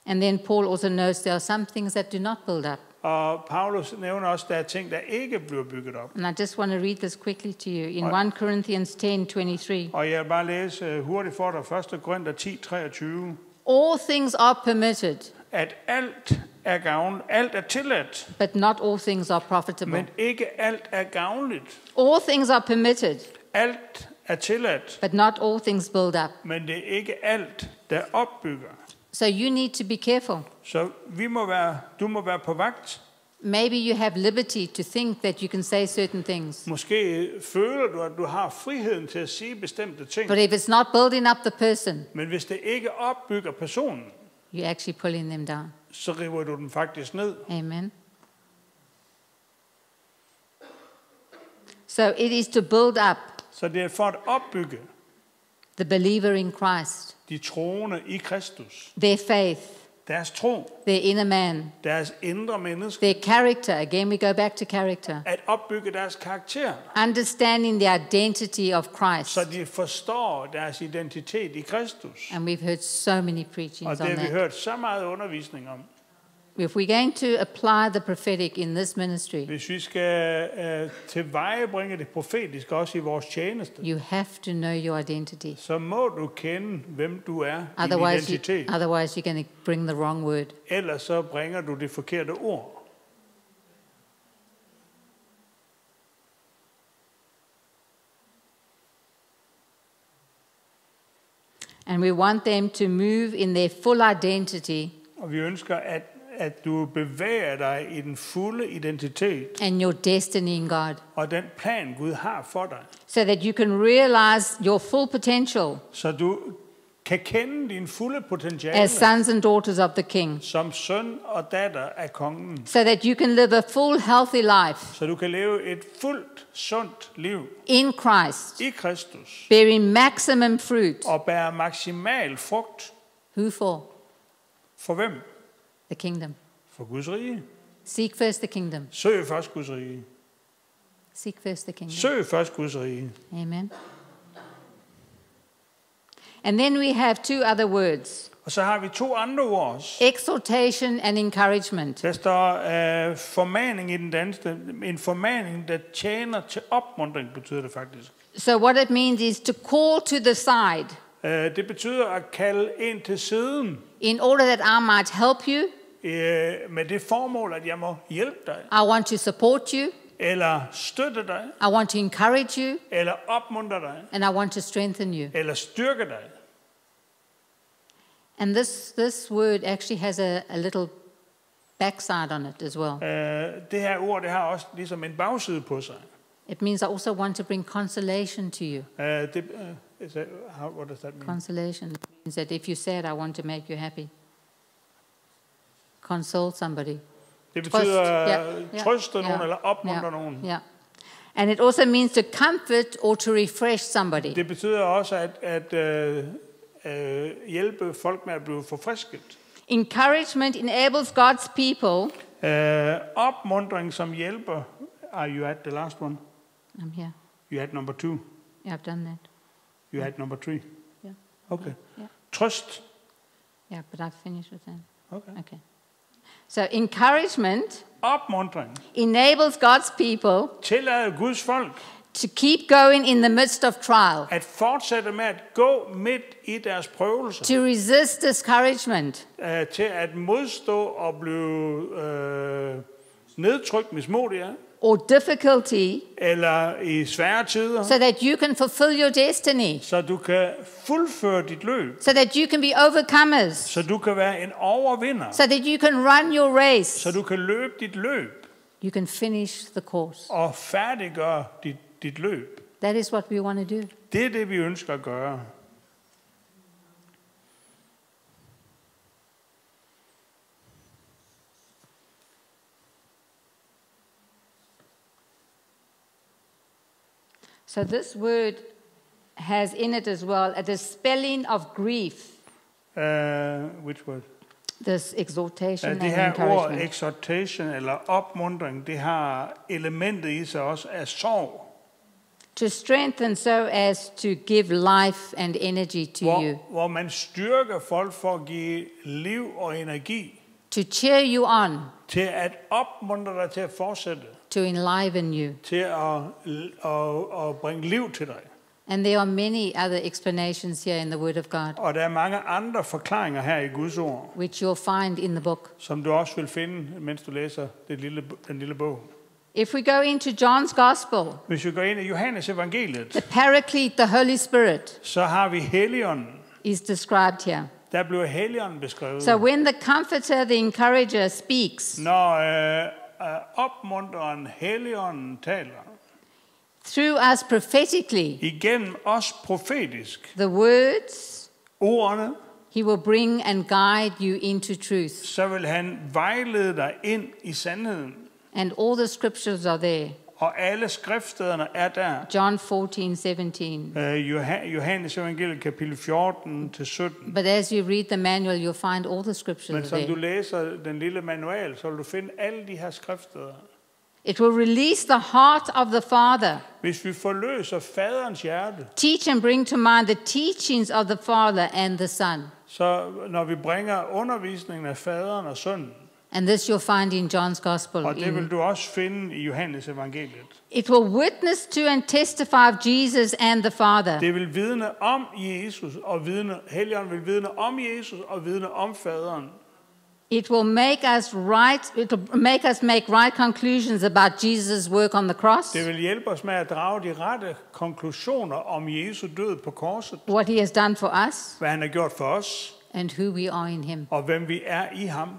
And then Paul also notes there are some things that do not build up. Og Paulus nævner også, at der er ting, der ikke bliver bygget op. And I just want to read this quickly to you in 1 Corinthians 10:23. Og jeg vil bare læse hurtigt for dig 1. Korinther 10:23. All things are permitted, At alt er gavnligt, alt er tilladt, but not all things are profitable. men ikke alt er gavnligt. All things are permitted, Alt er tilladt, but not all things build up. men det er ikke alt, der opbygger. So you need to be careful. Så du må være på vagt. Maybe you have liberty to think that you can say certain things. Måske føler du, at du har friheden til at sige bestemte ting. But if it's not building up the person, Men hvis det ikke opbygger personen, you're actually pulling them down. så river du den faktisk ned. Amen. So it is to build up Så det er for at opbygge the believer in Christ, de troende i Kristus. their faith, Deres tro, their inner man, deres indre menneske. their character. Again, we go back to character. At opbygge deres karakter, Understanding the identity of Christ. så de forstår deres identitet i Kristus. And we've heard so many Og preachings det on har vi that. hørt så meget undervisning om. if we're going to apply the prophetic in this ministry, Hvis vi skal tilvejebringe det profetiske også i vores tjeneste, you have to know your identity. så må du kende, hvem du er, din Otherwise, identitet. otherwise you're going to bring the wrong word. Ellers så bringer du det forkerte ord. And we want them to move in their full identity Og vi ønsker, at du bevæger dig i den fulde identitet and your destiny in God, og den plan, Gud har for dig. so that you can realize your full potential Så du kan kende din fulde potentiale as sons and daughters of the King, som søn og datter af kongen. so that you can live a full, healthy life Så du kan leve et fuldt, sundt liv in Christ, i Kristus bearing maximum fruit. og bære maksimal frugt. Who for? For hvem? The kingdom. For Guds rige. Seek first the kingdom. Søg først Guds rige. Seek first the kingdom. Søg først Guds rige. Amen. And then we have two other words, Og så har vi to andre ord også. exhortation and encouragement. Der står formaning i den danske. En formaning, der tjener til opmuntring, betyder det faktisk. So what it means is to call to the side Det betyder at kalde en til siden in order that I might help you. med det formål, at jeg må hjælpe dig, I want to support you. eller støtte dig, I want to encourage you. eller opmuntre dig, And I want to strengthen you. eller styrke dig. And this word actually has a little backside on it as well. Det her ord, det har også ligesom en bagside på sig. It means I also want to bring consolation to you. What does that mean? Consolation means that if you're sad, I want to make you happy. Console somebody. Det betyder Yeah. trøste nogen eller opmuntre Yeah. nogen. Yeah. And it also means to comfort or to refresh somebody. Det betyder også at hjælpe folk med at blive forfrisket. Encouragement enables God's people. Opmuntring som hjælper. Are you at the last one? I'm here. You had number 2. Yeah, I've done that. You had number 3. Yeah. Okay. Yeah. Trøst. Yeah, but I've finished with that. Okay. Okay. So encouragement Opmuntring enables God's people tillader Guds folk to keep going in the midst of trial, at fortsætte med at gå midt i deres prøvelser, to resist discouragement, til at modstå og blive nedtrykt, mismodige, or difficulty, eller i svære tider, so that you can fulfill your destiny, så du kan fuldføre dit løb, so that you can be overcomers, så du kan være en overvinder, so that you can run your race, så du kan løbe dit løb you can finish the course. og færdiggøre dit løb. That is what we want to do. Det er det, vi ønsker at gøre. So this word has in it as well a dispelling of grief, Which word? this exhortation Det and her ord, encouragement. exhortation eller opmuntring, det har elementet i sig også af sorg. To strengthen so as to give life and energy to you. Hvor man styrker folk for at give liv og energi. To cheer you on. Til at opmuntre dig til at fortsætte. To enliven you. Til at bringe liv til dig. And there are many other explanations here in the Word of God, Og der er mange andre forklaringer her i Guds ord, which you'll find in the book. som du også vil finde, mens du læser den lille bog. If we go into John's Gospel, Hvis vi går ind i Johannes evangeliet, the Paraclete, the Holy Spirit, så har vi Helligånden. is described here. Der bliver Helligånden beskrevet. So when the Comforter, the Encourager, speaks Når opmuntreren Helligånden taler, through us prophetically, igennem os profetisk, the words, ordene, he will bring and guide you into truth. så vil han vejlede dig ind i sandheden. And all the scriptures are there. Og alle skriftstederne er der. John 14:17. Johannes evangeliet kapitel 14-17. But as you read the manual, you'll find all the Men scriptures som du there. læser den lille manual, så vil du finde alle de her skriftsteder. It will release the heart of the Father. Hvis vi forløser faderens hjerte, Teach and bring to mind the teachings of the Father and the Son. så når vi bringer undervisningen af faderen og sønnen, And this you'll find in John's Gospel. Og det vil du også finde i Johannes evangeliet. It will witness to and testify of Jesus and the Father. Det vil vidne om Jesus, og Helligånden vil vidne om Jesus og vidne om Faderen. It will make us make right conclusions about Jesus' work on the cross, Det vil hjælpe os med at drage de rette konklusioner om Jesu død på korset, what he has done for us, hvad han har gjort for os, and who we are in him. og hvem vi er i ham.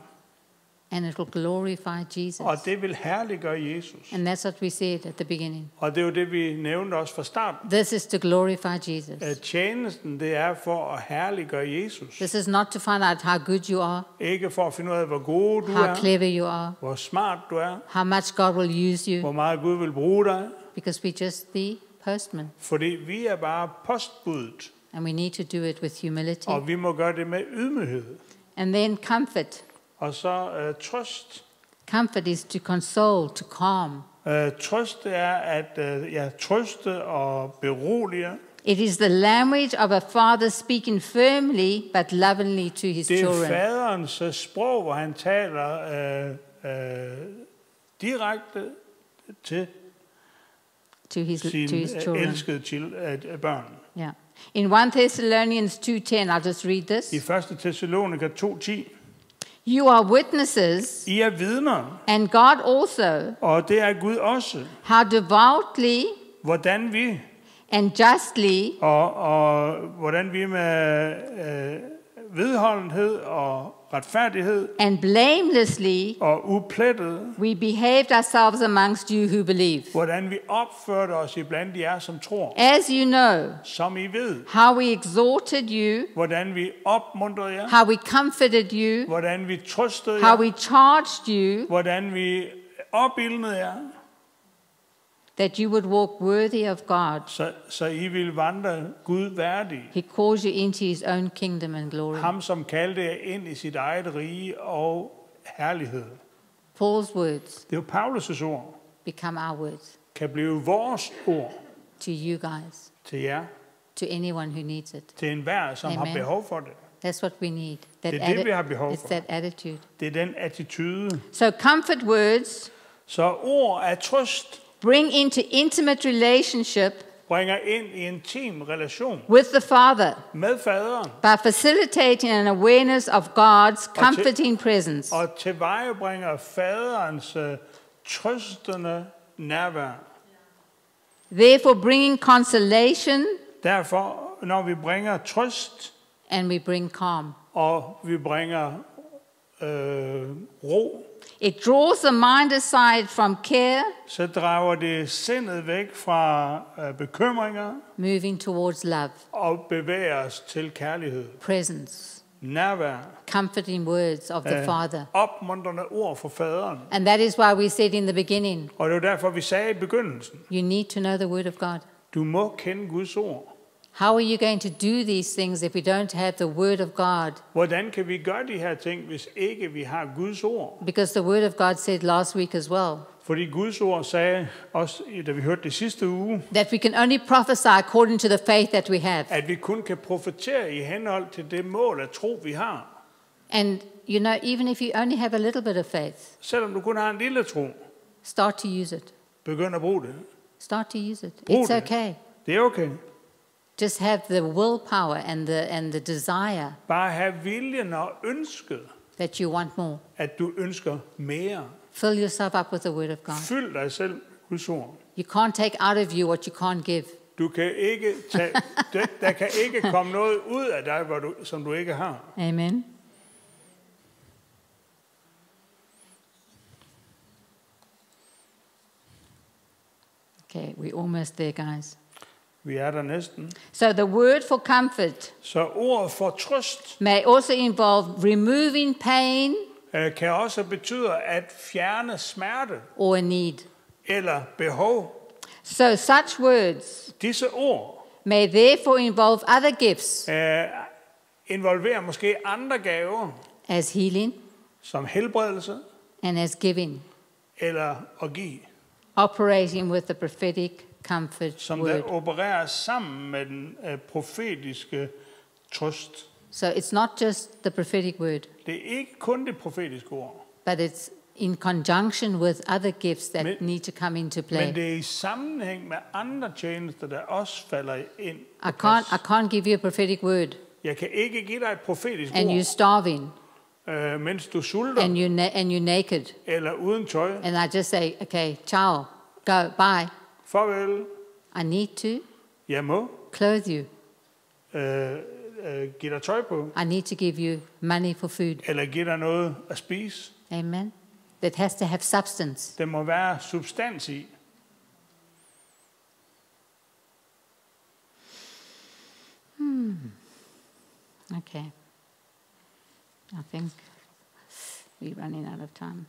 And it will glorify Jesus. Og det vil herliggøre Jesus. And that's what we said at the beginning. Og det er jo det, vi nævnte også fra starten. This is to glorify Jesus. At tjenesten, det er for at herliggøre Jesus. This is not to find out how good you are, Ikke for at finde ud af, hvor god du how er, clever you are, hvor smart du er, how much God will use you, hvor meget Gud vil bruge dig. because we're just the postman. Fordi vi er bare postbuddet, And we need to do it with humility. og vi må gøre det med ydmyghed. And then comfort. Og så trøst. Comfort is to console, to calm. Trøst det er at trøste og berolige. It is the language of a father speaking firmly but lovingly to his Det er children. faderens sprog, hvor han taler direkte til To his sine children. elskede børn. Yeah. In 1 Thessalonians 2:10, I'll just read this. I 1. Thessaloniker 2:10. You are witnesses, I er vidner, and God also, og det er Gud også, how devoutly hvordan vi and justly og hvordan vi med vedholdenhed og retfærdighed and blamelessly og uplettet, we behaved ourselves amongst you who believe. hvordan vi opførte os iblandt jer, som tror, As you know, som I ved, how we exhorted you, hvordan vi opmuntrede jer, how we comforted you, hvordan vi trøstede how jer, we charged you hvordan vi opildnede jer, that you would walk worthy of God. så I ville vandre Gud værdig. He calls you into his own kingdom and glory. Ham, som kaldte jer ind i sit eget rige og herlighed. Paul's words Det er jo Paulus' ord, become our words kan blive vores ord to you guys, til jer, to anyone who needs it. til enhver, som har Amen. behov for det. That's what we need. That Det er det, vi har behov it's for. that attitude. Det er den attitude. So comfort words Så ord af trøst bring into intimate relationship bringer ind i en intim relation with the Father med faderen, by facilitating an awareness of God's comforting presence. og tilvejebringer faderens trøstende nærvær. Therefore bringing consolation Derfor, når vi bringer trøst, and we bring calm. og vi bringer ro, It draws the mind aside from care, så drager det sindet væk fra bekymringer moving towards love, og bevæger os til kærlighed, presence, nærvær, comforting words of the Father. opmuntrende ord for faderen. And that is why we said in the beginning, Og det var derfor, vi sagde i begyndelsen, you need to know the Word of God. du må kende Guds ord. How are you going to do these things if we don't have the Word of God? Hvordan kan vi gøre de her ting, hvis ikke vi har Guds ord? Because the Word of God said last week as well, Fordi Guds ord sagde, også da vi hørte det sidste uge, that we can only prophesy according to the faith that we have. at vi kun kan profetere i henhold til det mål af tro, vi har. And you know, even if you only have a little bit of faith, Selvom du kun har en lille tro, start to use it. begynd at bruge det. Start to use it. Brug It's det. okay. Det er okay. Just have the willpower and the desire Bare have viljen og ønsket, that you want more. at du ønsker mere. Fill yourself up with the Word of God. Fyld dig selv Guds ord. You can't take out of you what you can't give. Du kan ikke tage, der kan ikke komme noget ud af dig, som du ikke har. Amen. Okay, we're almost there, guys. Vi er der næsten. So the word for comfort Så ordet for trøst may also involve removing pain kan også betyde at fjerne smerte or a need. eller behov. So such words Disse ord may therefore involve other gifts involverer måske andre gaver, as healing som helbredelse and as giving, eller at give, operating with the prophetic comfort som word. der opererer sammen med den profetiske trøst. So it's not just the prophetic word, Det er ikke kun det profetiske ord, but it's in conjunction with other gifts that Men- need to come into Men play. det er i sammenhæng med andre tjenester, der også falder ind. I can't give you a prophetic word, Jeg kan ikke give dig et profetisk and you're ord, starving, mens du sulter, and you're naked, eller uden tøj. and I just say, okay, ciao, go, bye. Farvel, I need to jeg må clothe you. give dig tøj på, I need to give you money for food. eller give dig noget at spise. Amen. That has to have substance. Der må være substans i. Okay. I think we're running out of time.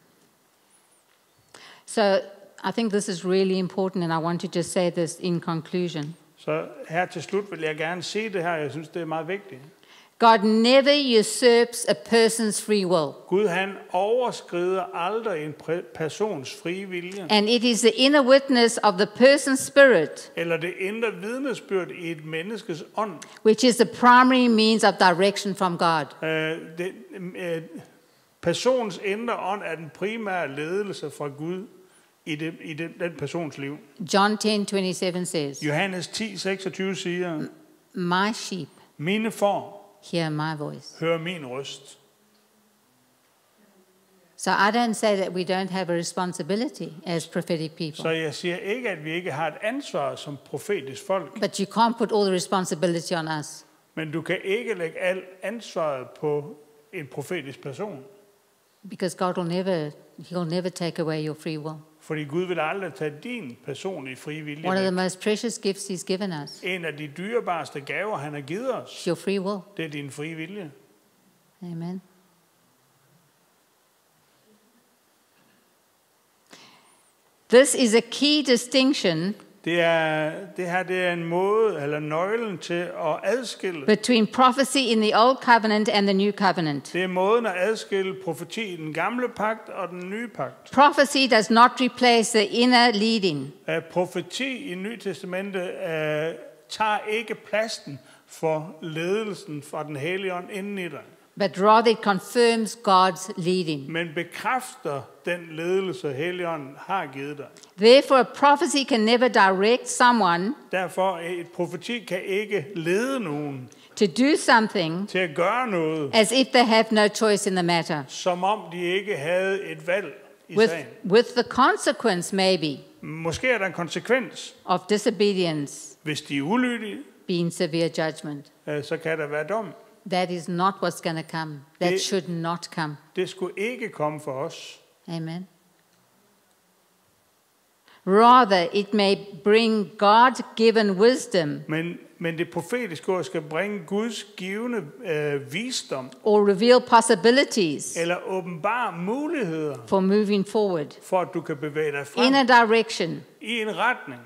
So I think this is really important, and I want to just say this in conclusion. Så her til slut vil jeg gerne sige det her. Jeg synes, det er meget vigtigt. God never usurps a person's free will. Gud, han overskrider aldrig en persons frie vilje, And it is the inner witness of the person's spirit, eller det indre vidnesbyrd i et menneskes ånd. which is the primary means of direction from God. Persons indre ånd er den primære ledelse fra Gud i den persons liv. John 10:27 says, Johannes 10:26 siger, "My sheep mine får hear my voice." hører min røst. So I don't say that we don't have a responsibility as prophetic Så people, jeg siger ikke, at vi ikke har et ansvar som profetisk folk, but you can't put all the responsibility on us. men du kan ikke lægge alt ansvaret på en profetisk person, Because He'll never take away your free will. fordi Gud vil aldrig tage din personlige frie vilje One of the væk. most precious gifts He's given us En af de dyrebarste gaver, han har givet os, is your free will. det er din frie vilje. Amen. This is a key distinction Det her er en måde, eller nøglen til at adskille. between prophecy in the Old Covenant and the New Covenant. Det er måden at adskille profeti i den gamle pagt og den nye pagt. Prophecy does not replace the inner leading. Profeti i Nye Testamentet tager ikke pladsen for ledelsen fra den hellige ånd inden i dig, But rather it confirms God's leading. men bekræfter den ledelse, Helligånden har givet dig. Therefore, a prophecy can never direct someone Derfor et profeti kan ikke lede nogen to do something til at gøre noget, as if they have no choice in the matter, som om de ikke havde et valg i sagen. with the consequence, maybe, Måske er der en konsekvens. of disobedience Hvis de er ulydige, being severe judgment. så kan der være dom. That is not what's going to come. That Det- should not come. Det skulle ikke komme for os. Amen. Rather, it may bring God-given wisdom Men det profetiske ord skal bringe Guds givende visdom, or reveal possibilities eller åbenbare muligheder, for moving forward for at du kan bevæge dig in frem a direction i en retning,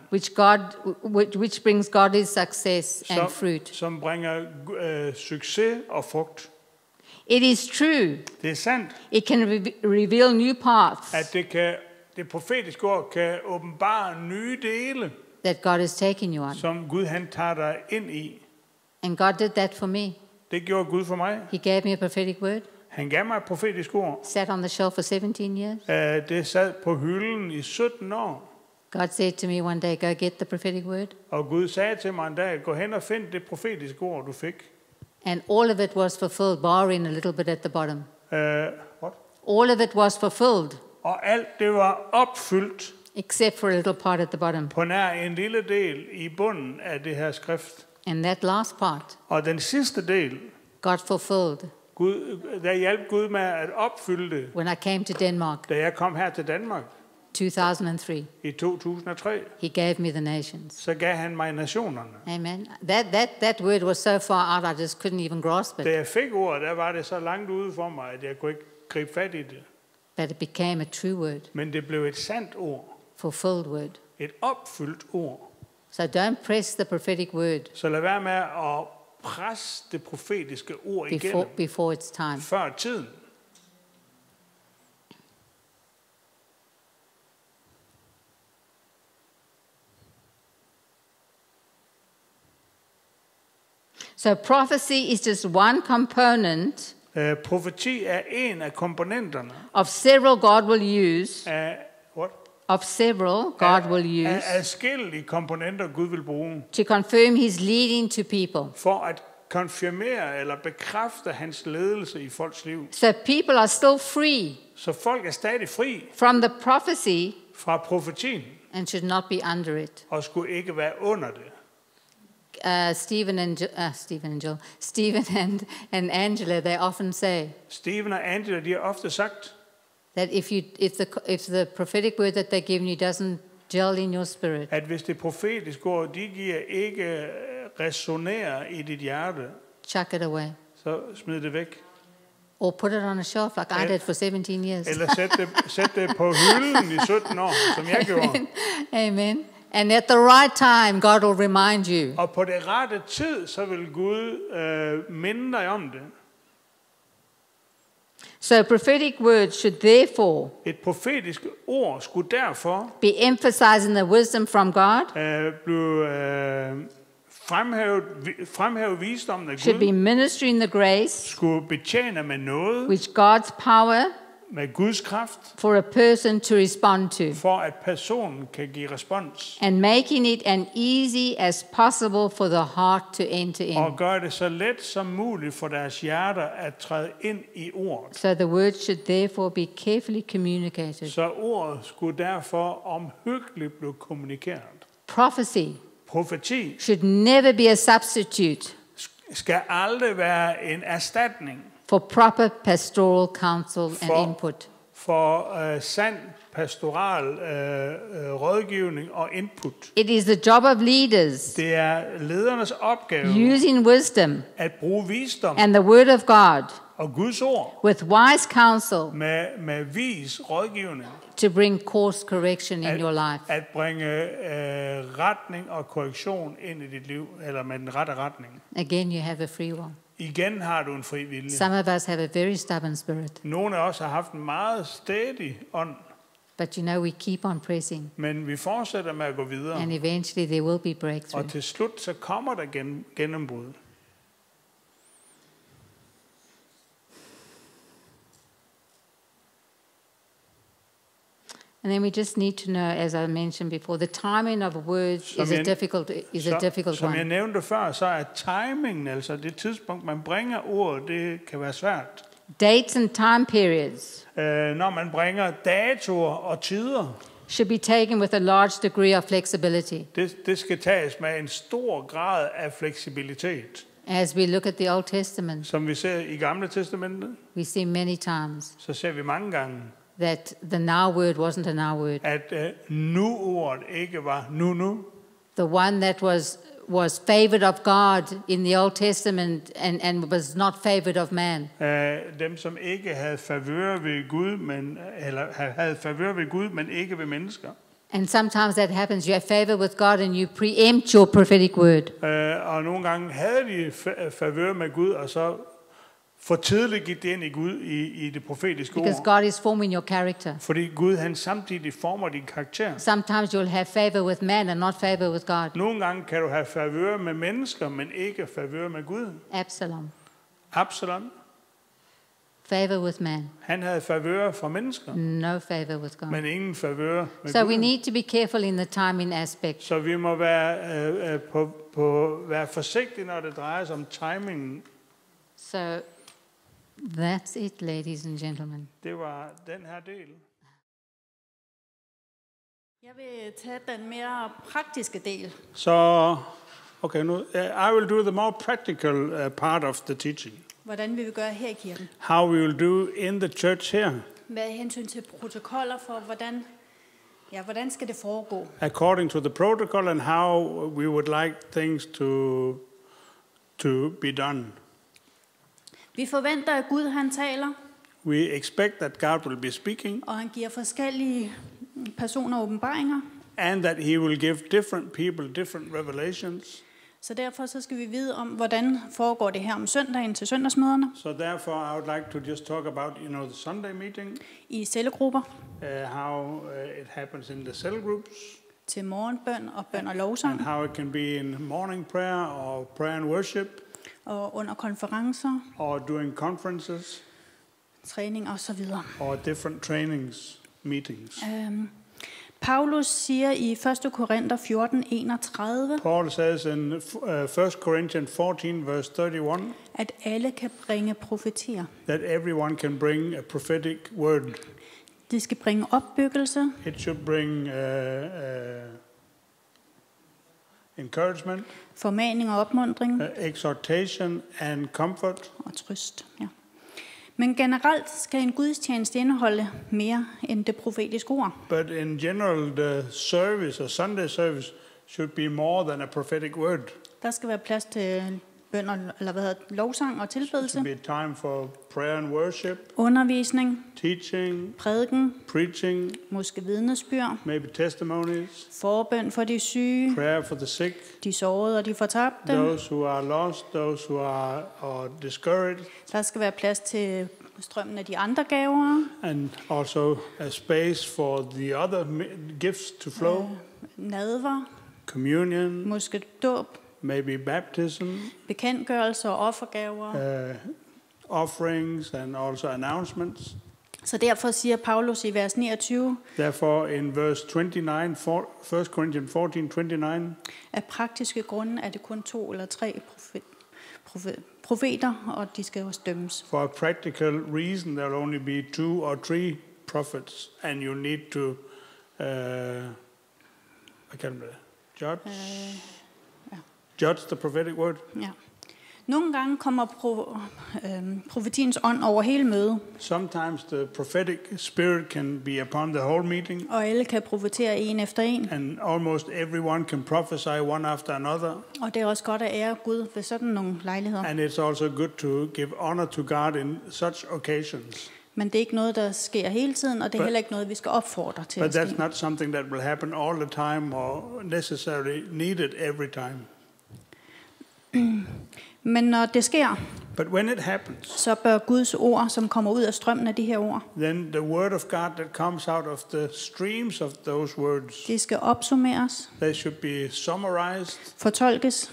which brings godly success and fruit. som bringer succes og frugt. It is true. Det er sandt, It can reveal new paths at det profetiske ord kan åbenbare nye dele, that God is taking you on. som Gud han tager dig ind i. And God did that for me. Det gjorde Gud for mig. He gave me a prophetic word, Han gav mig et profetisk ord. sat on the shelf for 17 years. Det sad på hylden i 17 år. God said to me one day, go get the prophetic word. Og Gud sagde til mig en dag, gå hen og find det profetiske ord, du fik. And all of it was fulfilled, barring a little bit at the bottom. What? All of it was fulfilled, Og alt det var opfyldt except for a little part at the bottom. på nær en lille del i bunden af det her skrift. And that last part Og den sidste del, got fulfilled der hjalp Gud med at opfylde det, when I came to Denmark, da jeg kom her til Danmark 2003. i 2003. He gave me the nations. Så gav han mig nationerne. Amen. That word was so far out, I just couldn't even grasp it. Da jeg fik ordet, der var det så langt ude for mig, at jeg kunne ikke gribe fat i det. But it became a true word, Men det blev et sandt ord. fulfilled word. Et opfyldt ord. So don't press the prophetic word Så lad være med at presse det profetiske ord igennem before it's time. før tiden. So prophecy is just one component Profeti er en af komponenterne of several God will use, af, of several God will af use adskillige komponenter, Gud vil bruge, to confirm his leading to people. for at konfirmere eller bekræfte hans ledelse i folks liv. So people are still free Så folk er stadig fri from the prophecy fra profetien, and should not be under it. og skulle ikke være under det. Stephen and Angela, they often say Stephen og Angela, de har ofte sagt, that if the prophetic word that they're giving you doesn't gel in your spirit, at hvis det profetiske ord, de giver ikke resonerer i dit hjerte, chuck it away. så smid det væk. Or put it on a shelf like I did for 17 years. Eller sæt det på hylden i 17 år, som jeg gjorde. Amen. And at the right time, God will remind you. Og på det rette tid, så vil Gud minde dig om det. So prophetic words should therefore Et profetisk ord skulle derfor be emphasizing the wisdom from God, blive fremhæve visdommen af should be Gud, ministering the grace skulle betjene med noget, which God's power med Guds kraft, for a person to respond to, for at personen kan give respons, and making it as easy as possible for the heart to enter in. og gøre det så let som muligt for deres hjerter at træde ind i ordet. So the word should therefore be carefully communicated. Så ordet skulle derfor omhyggeligt blive kommunikeret. Prophecy Profeti should never be a substitute skal aldrig være en erstatning for proper pastoral counsel and input. for sand pastoral rådgivning og input. It is the job of leaders Det er ledernes opgave using wisdom at bruge visdom and the word of God og Guds ord with wise counsel med vis rådgivning to bring course correction in your life. at bringe retning og korrektion ind i dit liv, eller med den rette retning. Again, you have a free will. Igen har du en fri vilje. Some of us have a very stubborn spirit, Nogle af os har haft en meget stædig ånd, but you know we keep on pressing, men vi fortsætter med at gå videre, and eventually there will be og breakthrough. til slut så kommer der gennembrud. And then we just need to know, as I mentioned before, the timing of words is a difficult Som jeg one. nævnte før, så er timingen, altså det tidspunkt, man bringer ordet, det kan være svært. Dates and time periods Når man bringer datoer og tider, should be taken with a large degree of flexibility. det skal tages med en stor grad af fleksibilitet. As we look at the Old Testament, Som vi ser i Gamle Testamentet, we see many times så ser vi mange gange, that the now word wasn't a now word. at nu-ordet ikke var nu. The one that was favored of God in the Old Testament and was not favored of man. Dem, som ikke havde favør ved Gud, havde favør ved Gud, men ikke ved mennesker. And sometimes that happens. You have favor with God and you preempt your prophetic word. Og nogle gange havde de favør med Gud, og så for tidligt gik det ind i Gud i det profetiske Because ord. God is forming your character. Fordi Gud han samtidig former din karakter. Sometimes you'll have favor with man and not favor with God. Nogle gange kan du have favør med mennesker, men ikke favør med Gud. Absalom. Absalom, Favor with man. han havde favør for mennesker, No favor with God. men ingen favør med So Gud. we need to be careful in the timing aspect. Så vi må være være forsigtige, når det drejer sig om timingen. So that's it, ladies and gentlemen. Det var den her del. Jeg vil tage den mere praktiske del. Så okay, nu I will do the more practical part of the teaching. Hvordan vi vil gøre her i kirken. How we will do in the church here, Med hensyn til protokoller for, hvordan skal det foregå. according to the protocol and how we would like things to be done. Vi forventer, at Gud han taler, We expect that God will be speaking og han giver forskellige personer åbenbaringer. and that he will give different people different revelations. Så derfor så skal vi vide om, hvordan foregår det her om søndagen til søndagsmøderne, So therefore I would like to just talk about, the Sunday meeting, i cellegrupper, how it happens in the cell groups, til morgenbøn og bøn og and lovsang, how it can be in morning prayer or prayer and worship, og under konferencer, or during conferences, træning osv. or different trainings, meetings. Paulus siger i 1. Korinther 14:31, Paul says in 1 Corinthians 14, verse 31, at alle kan bringe profetier. that everyone can bring a prophetic word. De skal bringe opbyggelse, It should bring encouragement, formaning og opmuntring exhortation, and comfort. og trøst. Ja. Men generelt skal en gudstjeneste indeholde mere end det profetiske ord. But in general, the service, or Sunday service, should be more than a prophetic word. Der skal være plads til bøn og, lovsang og There tilbedelse, should be time for prayer and worship, undervisning, teaching, prædiken, preaching, måske vidnesbyrd, maybe testimonies, forbøn for de syge, prayer for the sick, de sårede og de fortabte. those who are lost, those who are discouraged, Der skal være plads til strømmen af de andre gaver, and also a space for the other gifts to flow, nadver, communion, måske dåb, maybe baptism, bekendtgørelser og offergaver. offerings, and also announcements. Så derfor siger Paulus i vers 29, Therefore, in verse 29, 1 Corinthians 14:29, at praktiske grunde er det kun 2 eller 3 profeter, og de skal også dømmes. for a practical reason, there will only be 2 or 3 prophets, and you need to, judge, judge the prophetic word. Ja. Nogle gange kommer profetiens ånd over hele mødet, Sometimes the prophetic spirit can be upon the whole meeting, og alle kan profetere en efter en. and almost everyone can prophesy one after another. Og det er også godt at ære Gud ved sådan nogle lejligheder. And it's also good to give honor to God in such occasions. Men det er ikke noget, der sker hele tiden, og det er But- heller ikke noget, vi skal opfordre til But at that's ske. not something that will happen all the time or necessarily needed every time. Men når det sker, But when it happens, så bør Guds ord, som kommer ud af strømmen af de her ord, then the word of God that comes out of the streams of those words, det skal opsummeres, they should be summarized, fortolkes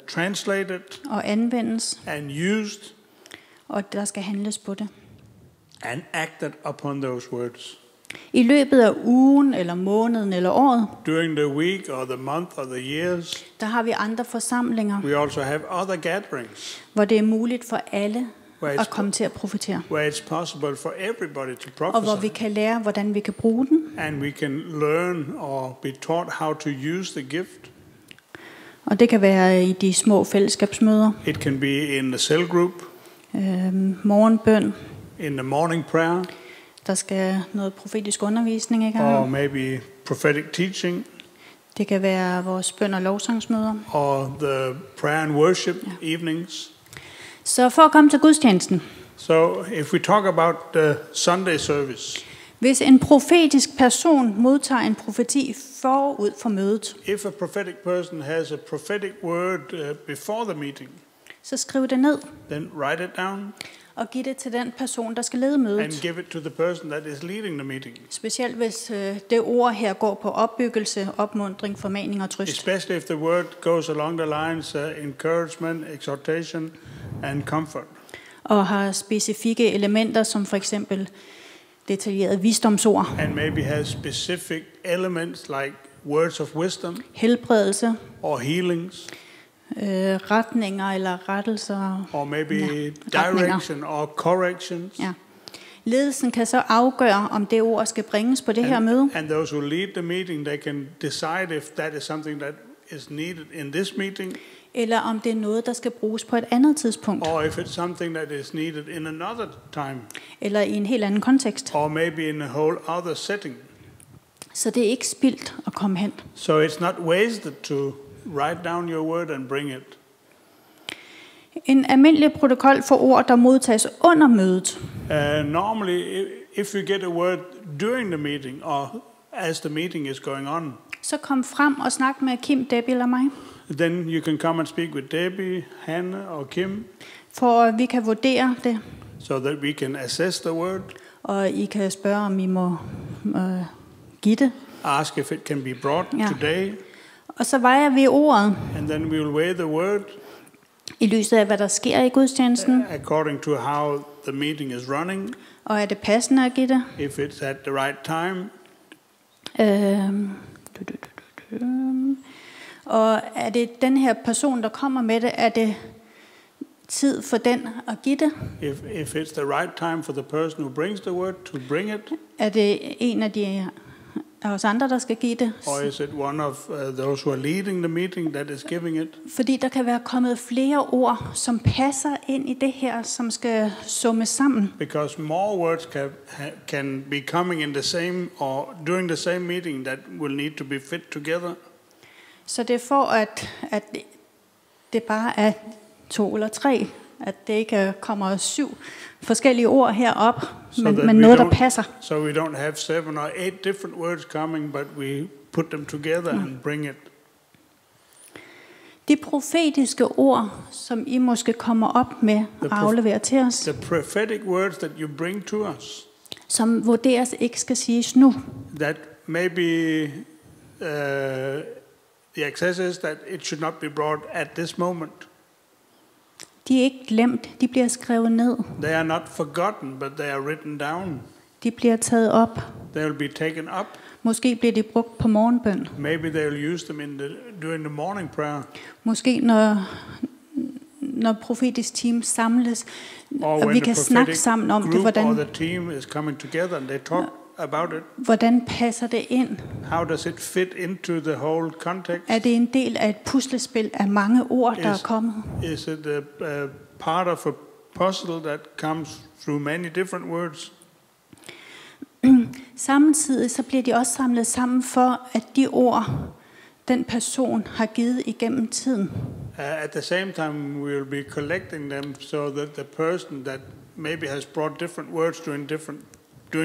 translated, og anvendes, and used, og der skal handles på det. and acted upon those words. I løbet af ugen, eller måneden, eller året, During the week or the month or the years, der har vi andre forsamlinger, we also have other gatherings hvor det er muligt for alle Where at it's, komme til at profetere. where it's possible for everybody to Og hvor vi prophesy. kan lære, hvordan vi kan bruge den. And we can learn or be taught how to use the gift. Og det kan være i de små fællesskabsmøder, It can be in the cell group, morgenbøn, in the morning prayer, der skal noget profetisk undervisning i or gang. maybe prophetic teaching, Det kan være vores bøn- og lovsangsmøder. or the prayer and worship evenings. Så for at komme til gudstjenesten. So if we talk about the Sunday service, Hvis en profetisk person modtager en profeti forud for mødet, if a prophetic person has a prophetic word before the meeting, så skriv det ned then write it down og giv det til den person, der skal lede and mødet. give it to the person that is leading the meeting. Specielt hvis det ord her går på opbyggelse, opmuntring, formaning og trøst. Especially if the word goes along the lines encouragement, exhortation, and comfort. Og har specifikke elementer, som for eksempel detaljerede visdomsord, And maybe has specific elements like words of wisdom helbredelse, or healings, retninger eller rettelser. or maybe retninger. direction or corrections. Ja. Ledelsen kan så afgøre, om det ord skal bringes på det her møde, And those who lead the meeting, they can decide if that is something that is needed in this meeting, eller om det er noget, der skal bruges på et andet tidspunkt, or if it's something that is needed in another time, eller i en helt anden kontekst. or maybe in a whole other setting. Så det er ikke spildt at komme hen. So it's not wasted to write down your word and bring it. En almindelig protokol for ord, der modtages under mødet, Normally, if you get a word during the meeting or as the meeting is going on, så kom frem og snak med Kim, Debbie eller mig, then you can come and speak with Debbie, Hannah, or Kim, for at vi kan vurdere det, so that we can assess the word, og I kan spørge, om I må give det. ask if it can be brought Ja. today, Og så vejer vi ordet, and then we will weigh the word, I lyset af, hvad der sker i gudstjenesten, according to how the meeting is running, og er det passende at give det? if it's at the right time, Og er det den her person, der kommer med det, er det tid for den at give det? if it's the right time for the person who brings the word to bring it, Er det en af os andre, der skal give det? or is it one of those who are leading the meeting that is giving it? Fordi der kan være kommet flere ord, som passer ind i det her, som skal summe sammen. Because more words can be coming in the same or during the same meeting that will need to be fit together. Så det er for, at det bare er 2 eller 3, at det ikke kommer 7 forskellige ord herop, men noget, der passer. So we don't have 7 or 8 different words coming, but we put them together and bring it. De profetiske ord, som I måske kommer op med og afleverer til os, The prophetic words that you bring to us, som vurderes ikke skal siges nu. that maybe the access is that it should not be brought at this moment. De er ikke glemt, de bliver skrevet ned. They are not forgotten, but they are written down. De bliver taget op. They will be taken up. Måske bliver de brugt på morgenbøn. Maybe they will use them during the morning prayer. Måske når profetisk team samles, Or og when vi the kan snakke sammen om det, group or hvordan, the team is coming together and they talk about it. hvordan passer det ind? How does it fit into the whole context? Er det en del af et puslespil af mange ord, der er kommet? Is it a part of a puzzle that comes through many different words? Samtidig så bliver de også samlet sammen for, at de ord, den person har givet igennem tiden, At the same time, we will be collecting them so that the person that maybe has brought different words during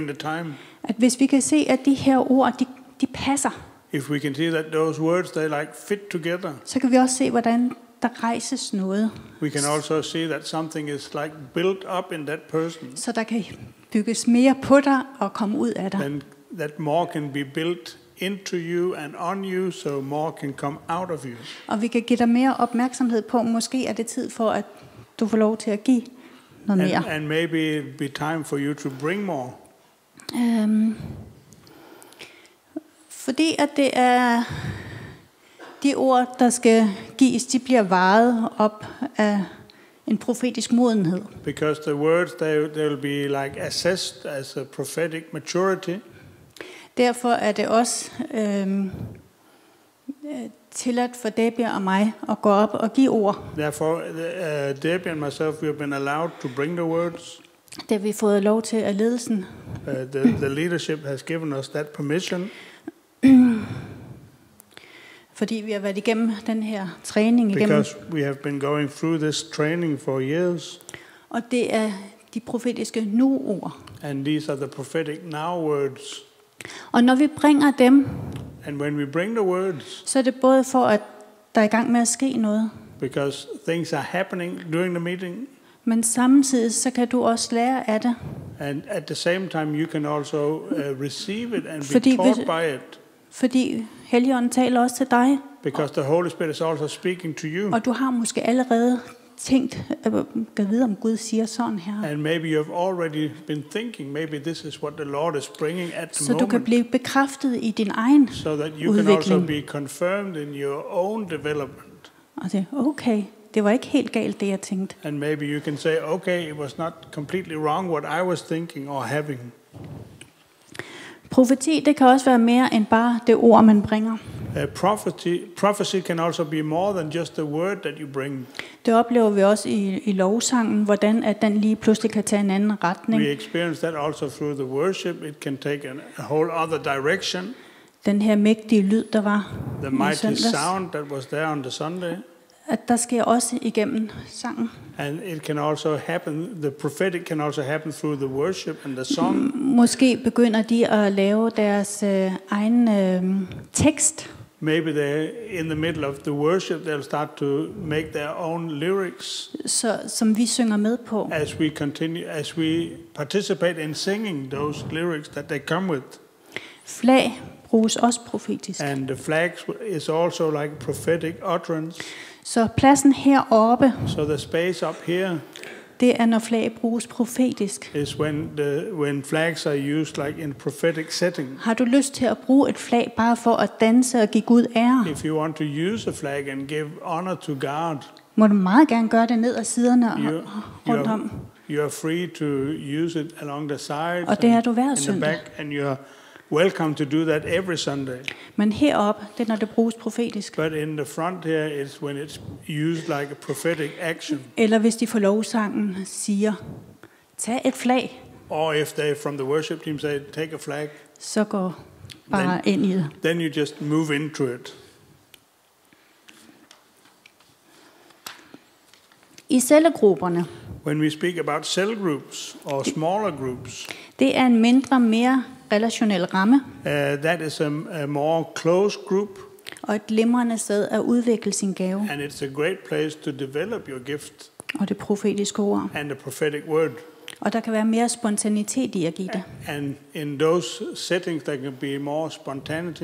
the time, at hvis vi kan se, at de her ord, de passer, if we can see that those words they like fit together, så kan vi også se, hvordan der rejses noget, we can also see that something is like built up in that person, så der kan bygges mere på dig og komme ud af dig. then that more can be built into you and on you, so more can come out of you. Og vi kan give dig mere opmærksomhed på, måske er det tid for, at du får lov til at give noget mere. And maybe it'll be time for you to bring more. Fordi at det er de ord, der skal gives, de bliver vejet op af en profetisk modenhed. Because the words, they will be like assessed as a prophetic maturity. Derfor er det også tilladt for Debbie og mig at gå op og give ord. Therefore, Debbie and myself, we have been allowed to bring the words. Det har vi fået lov til af ledelsen. The leadership has given us that permission. Fordi vi har været igennem den her træning igennem. Because we have been going through this training for years. Og det er de profetiske nu-ord. And these are the prophetic now words. Og når vi bringer dem, And when we bring the words, så er det både for, at der er i gang med at ske noget, because things are happening during the meeting, men samtidig så kan du også lære af det. and at the same time you can also receive it and be Fordi taught hvis- by it. Fordi Helligånden taler også til dig, Because the Holy Spirit is also speaking to you. og du har måske allerede tænkt, kan vide om Gud siger sådan her. And maybe you have already been thinking, maybe this is what the Lord is bringing at the Så du kan moment. blive bekræftet i din egen So that you can also udvikling. be confirmed in your own development. Og det er okay, det var ikke helt galt, det jeg tænkte. And maybe you can say, okay, it was not completely wrong what I was thinking or having. Profeti, det kan også være mere end bare det ord, man bringer. Prophecy can also be more than just the word that you bring. Det oplever vi også i lovsangen, hvordan at den lige pludselig kan tage en anden retning. We experience that also through the worship. It can take a whole other direction. Den her mægtige lyd, der var The i mighty søndags, sound that was there on the Sunday. at der sker også igennem sangen. And it can also happen, the prophetic can also happen through the worship and the song. Måske begynder de at lave deres egen tekst, Maybe they're in the middle of the worship, they'll start to make their own lyrics som vi synger med på. as we participate in singing those lyrics that they come with. Flag bruges også profetisk. And the flags is also like prophetic utterance. Så pladsen heroppe, So the space up here det er når flag bruges profetisk. is when flags are used like in a prophetic setting. Har du lyst til at bruge et flag bare for at danse og give Gud ære? If you want to use a flag and give honor to God, Må du meget gerne gøre det ned ad siderne og rundt om. you are free to use it along the sides Og det er and du hver in the søndag. back, and you are welcome to do that every Sunday. Men heroppe, det er når det bruges profetisk. But in the front here is when it's used like a prophetic action. Eller hvis de får lovsangen siger, tag et flag, Or if they from the worship team say, take a flag, så går bare ind i det. then you just move into it. I cellegrupperne, When we speak about cell groups or smaller groups, det er en mindre, mere relationel ramme, that is a more close group, og et glimrende sted at udvikle sin gave and it's a great place to develop your gift og det profetiske ord. and the prophetic word. Og der kan være mere spontanitet i at give det. And in those settings, there can be more spontaneity.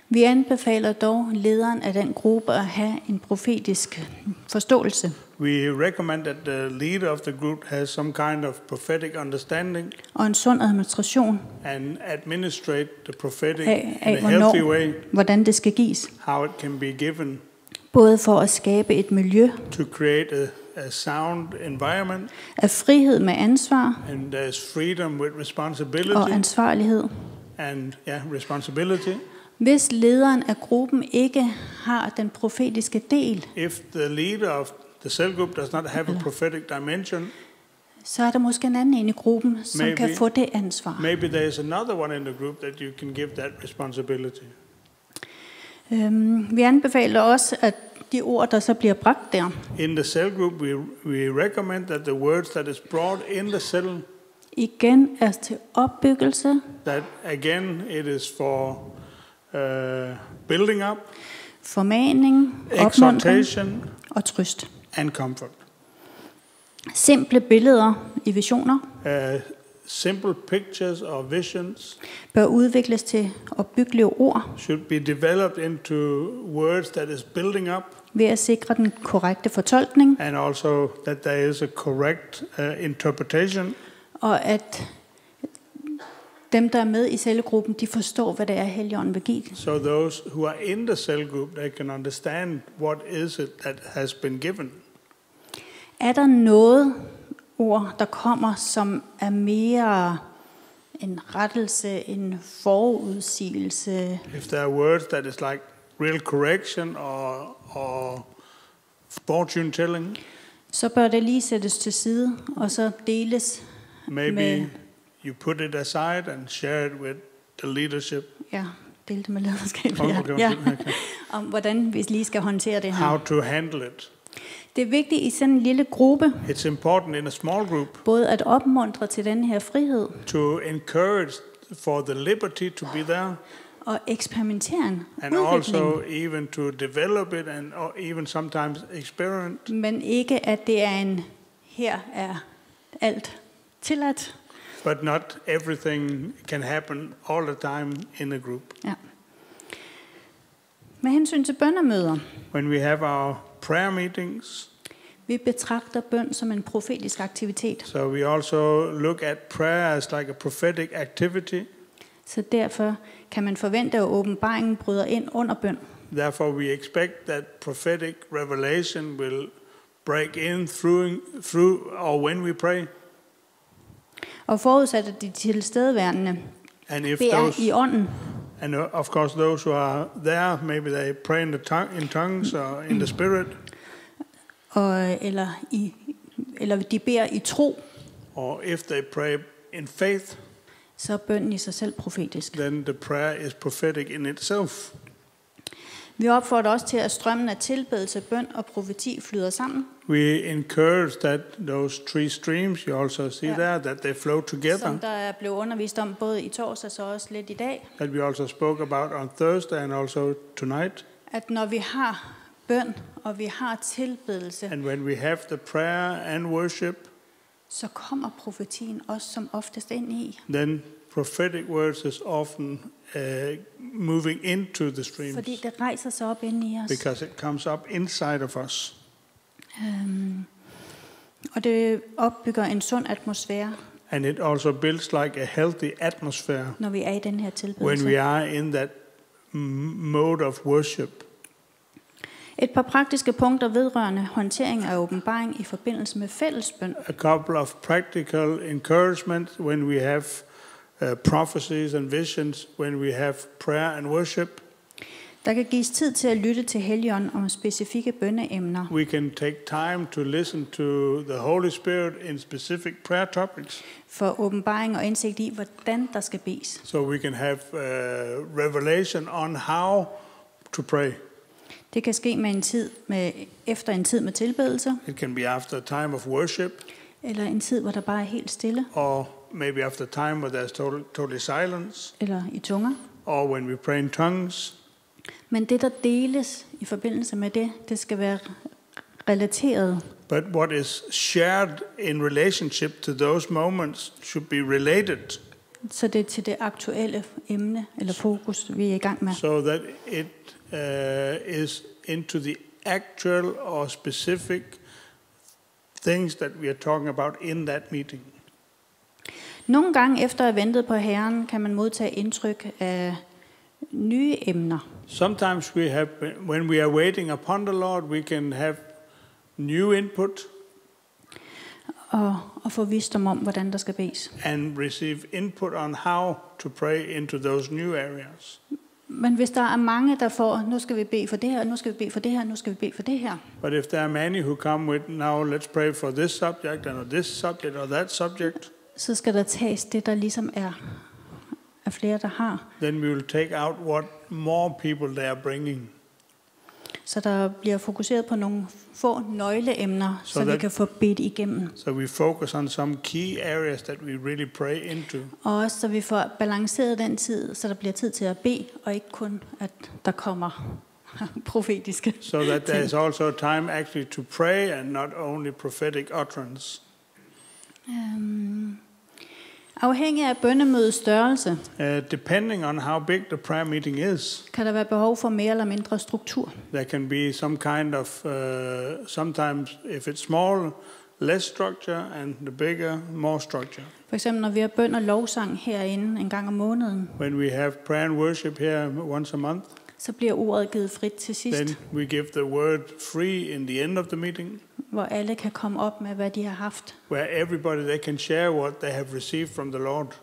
Vi anbefaler dog lederen af den gruppe at have en profetisk forståelse We recommend that the leader of the group has some kind of prophetic understanding og en sund administration and administrate the prophetic af in a healthy way, hvordan det skal gives. how it can be given Både for at skabe et miljø to create a sound environment, af frihed med ansvar and there's freedom with og responsibility ansvarlighed. and responsibility. Hvis lederen af gruppen ikke har den profetiske del, If the leader of the cell group does not have a prophetic dimension, så er der måske en anden i gruppen, som Maybe. kan få det ansvar. maybe there's another one in the group that you can give that responsibility. Vi anbefaler også, at de ord, der så bliver bragt der, In the cell group, we recommend that the words that is brought in the cell, igen er til opbyggelse, that again it is for building up, formaning, opmuntring exhortation, og trøst. and comfort. Simple billeder i visioner Simple pictures or visions bør udvikles til opbyggelige ord should be developed into words that is building up, ved at sikre den korrekte fortolkning, and also that there is a correct interpretation, og at dem, der er med i cellegruppen, de forstår, hvad det er, Helligånden vil give. so those who are in the cell group, they can understand what is it that has been given. Er der noget ord, der kommer, som er mere en rettelse, en forudsigelse, If there are words that is like real correction or fortune telling, så bør det lige sættes til side, og så deles maybe med, you put it aside and share it with the leadership. ja, dele det med lederskabet, Okay. om hvordan vi lige skal håndtere det her. How to handle it. Det er vigtigt i sådan en lille gruppe, It's important in a small group både at opmuntre til den her frihed, to encourage for the liberty to be there, og eksperimenteren, and also even to develop it and or even sometimes experiment, men ikke at det er en, her er alt tilladt. but not everything can happen all the time in a group. Ja. Med hensyn til bønnemøder, When we have our prayer meetings, vi betragter bøn som en profetisk aktivitet, so we also look at prayer as like a prophetic activity. så derfor kan man forvente, at åbenbaringen bryder ind under bøn. Therefore, we expect that prophetic revelation will break in through or when we pray. Og forudsat at de tilstedeværende And if beder i ånden, and of course those who are there, maybe they pray in tongues or in the spirit, eller de beder i tro, or if they pray in faith, så er bønnen i sig selv profetisk. then the prayer is prophetic in itself. Vi opfordrer også til, at strømmen af tilbedelse, bøn og profeti flyder sammen, We encourage that those three streams, you also see there, that they flow together, som der er blevet undervist om både i torsdags og også lidt i dag. that we also spoke about on Thursday and also tonight. At når vi har bøn og vi har tilbedelse, And when we have the prayer and worship, så kommer profetien også som oftest ind i. then prophetic words is often moving into the streams. Fordi det rejser sig op inde i os. Because it comes up inside of us. Og det opbygger en sund atmosfære, And it also builds like a healthy atmosphere når vi er i den her when tilbedelse. we are in that mode of worship. Et par praktiske punkter vedrørende håndtering af åbenbaring i forbindelse med fællesbøn. A couple of practical encouragement when we have prophecies and visions, when we have prayer and worship. Der kan gives tid til at lytte til Helligånden om specifikke bønneemner. We can take time to listen to the Holy Spirit in specific prayer topics, For åbenbaring og indsigt i, hvordan der skal bedes. so we can have revelation on how to pray. Det kan ske efter en tid med tilbedelse, It can be after a time of worship, eller en tid, hvor der bare er helt stille, or maybe after a time where there's total silence, eller i tunger. or when we pray in tongues. Men det, der deles i forbindelse med det skal være relateret. But what is shared in relationship to those moments should be related, Så det er til det aktuelle emne eller fokus, vi er i gang med. so that it is into the actual or specific things that we are talking about in that meeting. Nogle gange efter at have ventet på Herren, kan man modtage indtryk af nye emner. Sometimes when we are waiting upon the Lord, we can have new input Og få visdom om, hvordan der skal bedes. and receive input on how to pray into those new areas. Men hvis der er mange, der får, nu skal vi bede for det her, nu skal vi bede for det her, nu skal vi bede for det her, But if there are many who come with, now let's pray for this subject and this subject or that subject, så skal der tages det, der ligesom er flere, der har. then we will take out what more people they are bringing. Så der bliver fokuseret på nogle få nøgleemner, så vi that- kan få bedt igennem. So we focus on some key areas that we really pray into. Og også så vi får balanceret den tid, så der bliver tid til at bede, og ikke kun, at der kommer profetiske. So that there is also time actually to pray and not only prophetic utterance. Afhængig af bønnemødets størrelse, Depending on how big the prayer meeting is, kan der være behov for mere eller mindre struktur. there can be some kind of, sometimes if it's small, less structure, and the bigger, more structure. For eksempel når vi har bøn og lovsang herinde en gang om måneden, When we have prayer and worship here once a month, så bliver ordet givet frit til sidst, then we give the word free in the end of the meeting, hvor alle kan komme op med, hvad de har haft. where everybody, they can share what they have received from the Lord.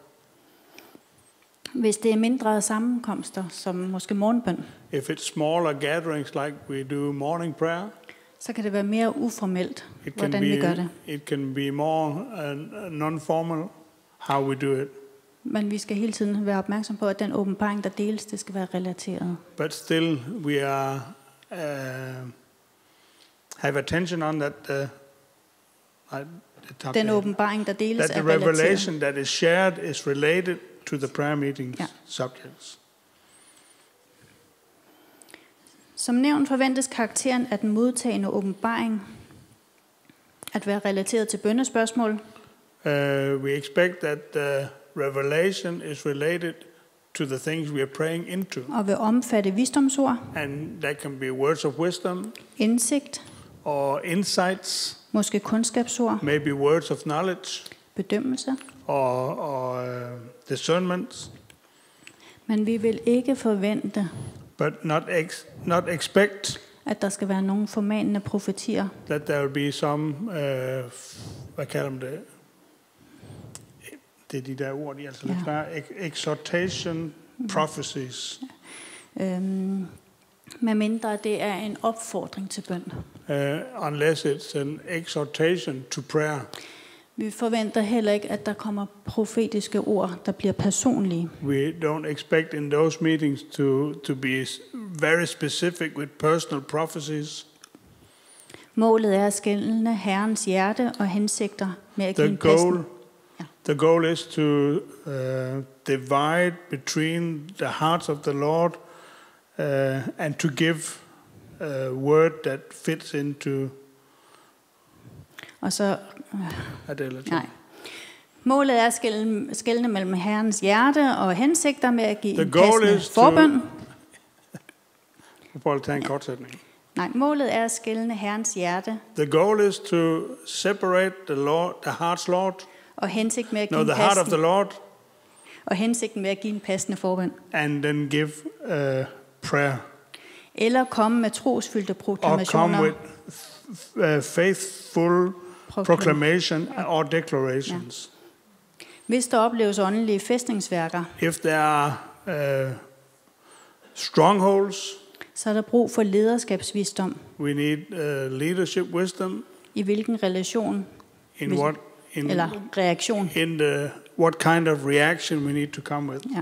Hvis det er mindre sammenkomster, som måske morgenbøn, If it's smaller gatherings like we do morning prayer, så kan det være mere uformelt, it can hvordan vi gør det. it can be more non-formal how we do it. Men vi skal hele tiden være opmærksom på, at den åbenbaring, der deles, det skal være relateret. But still, we are have attention on that. Den åbenbaring, der deles, That er the relateret. revelation that is shared is related to the prayer meetings subjects. Som nævnt forventes karakteren af den modtagende åbenbaring at være relateret til bønnespørgsmål, We expect that the revelation is related to the things we are praying into, og vil omfatte visdomsord, and that can be words of wisdom indsigt, or insights, måske kundskabsord, maybe words of knowledge bedømmelse. or discernments, Men vi vil ikke forvente, but not expect at der skal være nogle formanende profetier, that there will be some, hvad kalder man det? Det er de der ord, de er altså lidt svære. Exhortation, prophecies. medmindre det er en opfordring til bøn. Unless it's an exhortation to prayer. Vi forventer heller ikke, at der kommer profetiske ord, der bliver personlige. We don't expect in those meetings to be very specific with personal prophecies. Målet er at skelne Herrens hjerte og hensigter med at give en The goal is to divide between the hearts of the Lord and to give a word that fits into. Og så Nej. Målet er at skelne mellem Herrens hjerte og hensigter med at give The en goal passende is to- forbøn. Prøv at tage en kort sætning. Nej, målet er at skelne Herrens hjerte The goal is to separate the heart's Lord, og hensigt med at no, give en the heart of the passende, Lord, og hensigten med at give en passende forbøn. and then give prayer. Eller komme med trosfyldte Or come proklamationer. with faithful proclamation or declarations. Hvis der opleves åndelige fæstningsværker, If there are strongholds, så er der brug for lederskabsvisdom. we need leadership wisdom I hvilken relation in Hvis- what in eller reaktion. in the what kind of reaction we need to come with, Ja.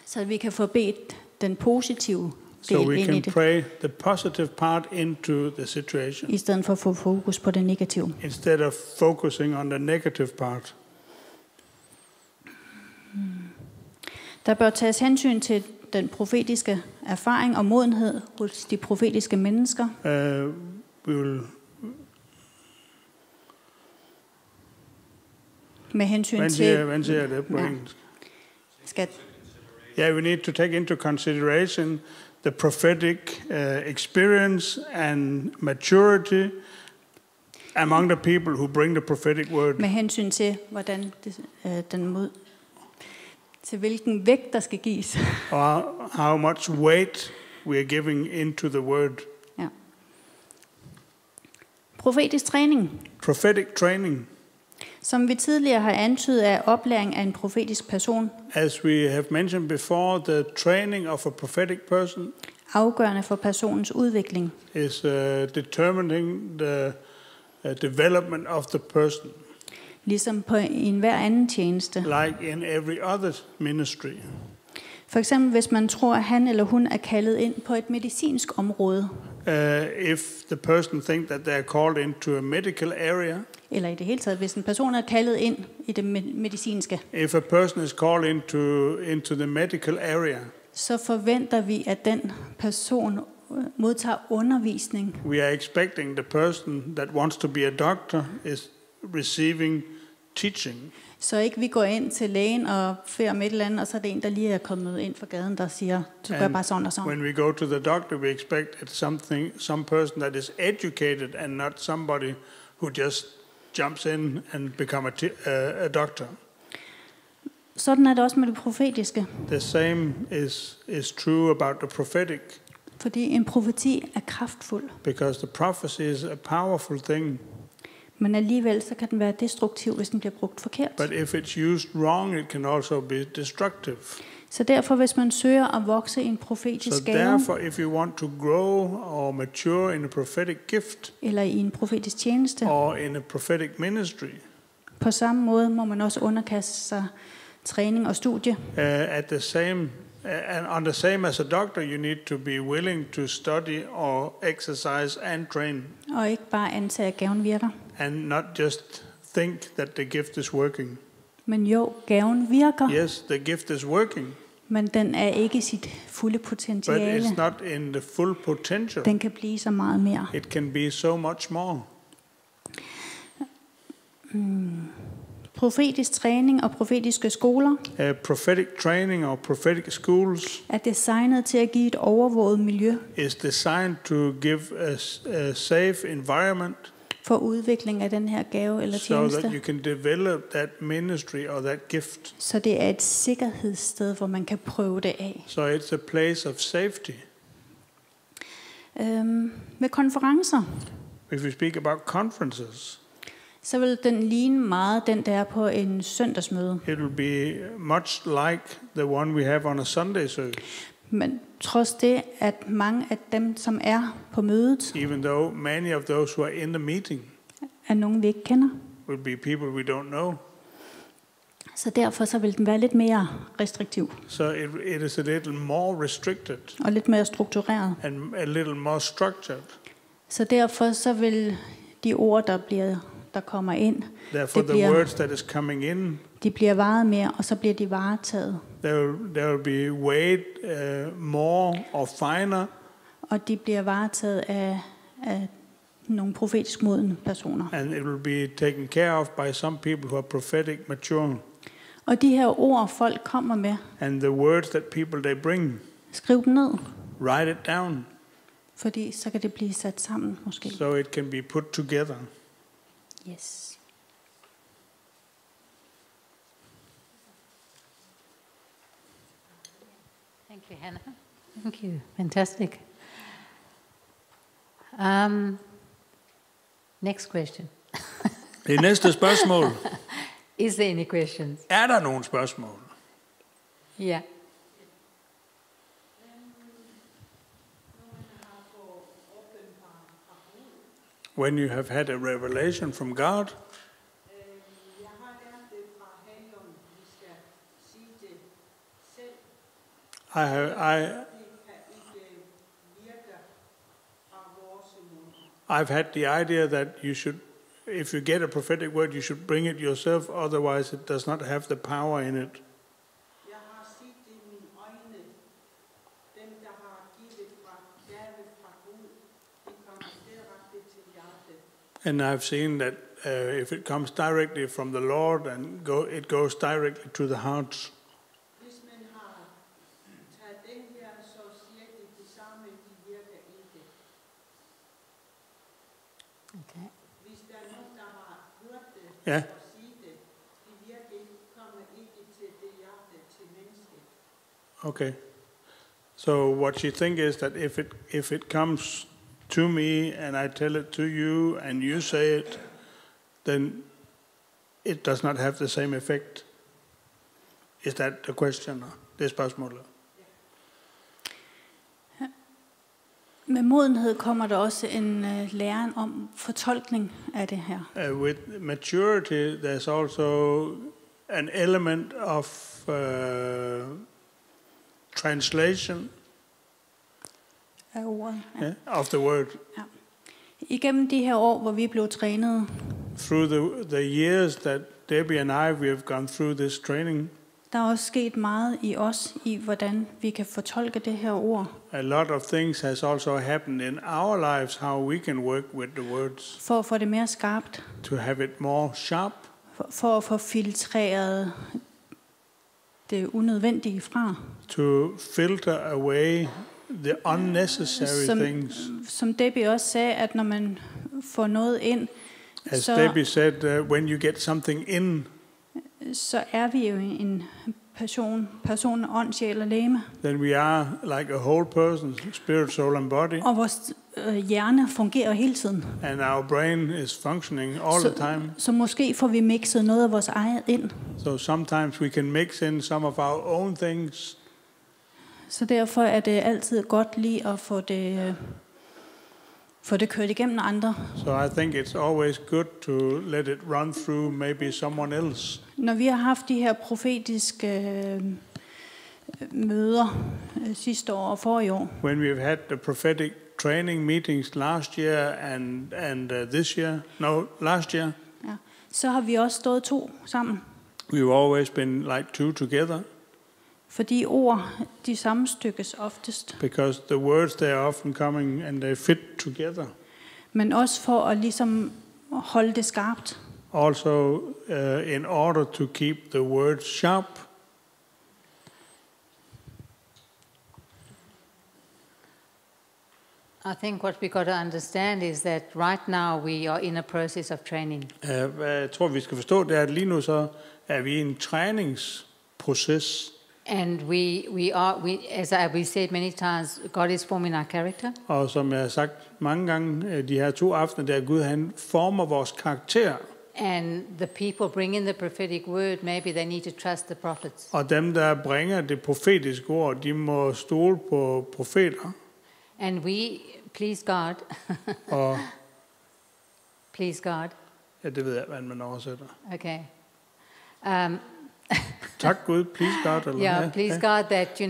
Så vi kan få bedt den positive so del we ind i can det, pray the positive part into the situation i stedet for at få fokus på det negative. instead of focusing on the negative part. Der bør tages hensyn til den profetiske erfaring og modenhed hos de profetiske mennesker, We will med hensyn when til det på Ja. engelsk. skat. Yeah, we need to take into consideration the prophetic experience and maturity among the people who bring the prophetic word. Med hensyn til hvordan til hvilken vægt der skal gives. Or how much weight we are giving into the word. Ja. Profetisk træning, Prophetic training, som vi tidligere har antydet, er oplæring af en profetisk person, as we have mentioned before, the training of a prophetic person afgørende for personens udvikling. is determining the development of the person, Ligesom på enhver anden tjeneste. like in every other ministry. For eksempel hvis man tror, at han eller hun er kaldet ind på et medicinsk område, If the person thinks that they are called into a medical area, eller i det hele taget, hvis en person er kaldet ind i det medicinske, if a person is called into the medical area, så forventer vi, at den person modtager undervisning, we are expecting the person that wants to be a doctor is receiving teaching. så ikke vi går ind til lægen og beder om et eller andet, og så er det en, der lige er kommet ind fra gaden, der siger, du gør And bare sådan og sådan. when we go to the doctor, we expect it's some person that is educated and not somebody who just jumps in and become a doctor. Sådan er det også med det profetiske, The same is true about the prophetic, fordi en profeti er kraftfuld, because the prophecy is a powerful thing. men alligevel så kan den være destruktiv, hvis den bliver brugt forkert. But if it's used wrong, it can also be destructive. Så derfor, hvis man søger at vokse i en profetisk So gave, therefore, if you want to grow or mature in a prophetic gift eller i en profetisk tjeneste, or in a prophetic ministry, på samme måde må man også underkaste sig træning og studie, at the same and on the same as a doctor, you need to be willing to study or exercise and train, og ikke bare antage, at gaven virker. and not just think that the gift is working. Men jo, gaven virker, Yes, the gift is working, men den er ikke sit fulde but potentiale. it's not in the full potential. Den kan blive så meget mere. It can be so much more. Profetisk træning og profetiske skoler Prophetic training or prophetic schools er designet til at give et overvåget miljø is designed to give a safe environment for udvikling af den her gave eller so that tjeneste. you can develop that ministry or that gift. Så det er et sikkerhedssted, hvor man kan prøve det af. So it's a place of safety. Med konferencer, If we speak about conferences, så vil den ligne meget den, der er på en søndagsmøde. it will be much like the one we have on a Sunday service, Men trods det, at mange af dem, som er på mødet, even though many of those who are in the meeting er nogen, vi ikke kender. will be people we don't know. Så derfor så vil den være lidt mere restriktiv So it is a little more restricted og lidt mere struktureret. and a little more structured. Så derfor så vil de ord, der kommer ind, Therefore, det the bliver, words that is coming in, de bliver varet mere, og så bliver de varetaget. there will be weighed more or finer, Og de bliver varetaget af nogle profetisk modne personer. And it will be taken care of by some people who are prophetic mature. Og de her ord, folk kommer med, And the words that people they bring, skriv dem ned, write it down fordi så kan det blive sat sammen måske. so it can be put together. Yes. Thank you, Hannah. Thank you. Fantastic. Next question. Det næste spørgsmål. Is there any questions? Er der nogle spørgsmål? Yeah. When you have had a revelation from God, I've had the idea that you should, if you get a prophetic word, you should bring it yourself, otherwise it does not have the power in it. And I've seen that if it comes directly from the Lord, and it goes directly to the heart. Okay. Yeah. Okay. So what you think is that if it comes to me and I tell it to you and you say it, then it does not have the same effect. Is that the question? Det spørgsmålet. Med modenhed kommer der også en læren om fortolkning af det her. With maturity, there's also an element of translation Af ordet. Ja. yeah, of the word. Ja. Igennem de her år, hvor vi blev trænet, Through the years that Debbie and I, we have gone through this training, der er også sket meget i os, i hvordan vi kan fortolke det her ord, a lot of things has also happened in our lives, how we can work with the words for at få det mere skarpt, to have it more sharp, for at få filtreret det unødvendige fra. to filter away the unnecessary things. Som Debbie også sagde, at når man får noget ind, As Debbie said, when you get something in, så er vi jo en person, ånd, sjæl og legeme. then we are like a whole person, spirit, soul and body, Og vores hjerne fungerer hele tiden. and our brain is functioning all the time. Så måske får vi mixet noget af vores eget ind. So sometimes we can mix in some of our own things. Så derfor er det altid godt lige at få det kørt igennem andre. So I think it's always good to let it run through maybe someone else. Når vi har haft de her profetiske møder sidste år og forrige år, When we've had the prophetic training meetings last year and this year, no, last year, ja, så har vi også stået to sammen. we've always been like two together, Fordi ord, de sammenstykkes oftest. because the words they are often coming and they fit together. Men også for at ligesom holde det skarpt. Also, in order to keep the words sharp. I think what we got to understand is that right now we are in a process of training. Hvad jeg tror, vi skal forstå, det er, at lige nu så er vi i en træningsproces. And as we said many times, God is forming our character. Og som jeg har sagt mange gange de her 2 aftener, der Gud han former vores karakter. And the people bringing the prophetic word, maybe they need to trust the prophets. Og dem, der bringer det profetiske ord, de må stole på profeter. And please God, Og please God, ja, det ved jeg, hvad man oversætter. okay. Tak Gud, please God. Eller, Yeah, please God that,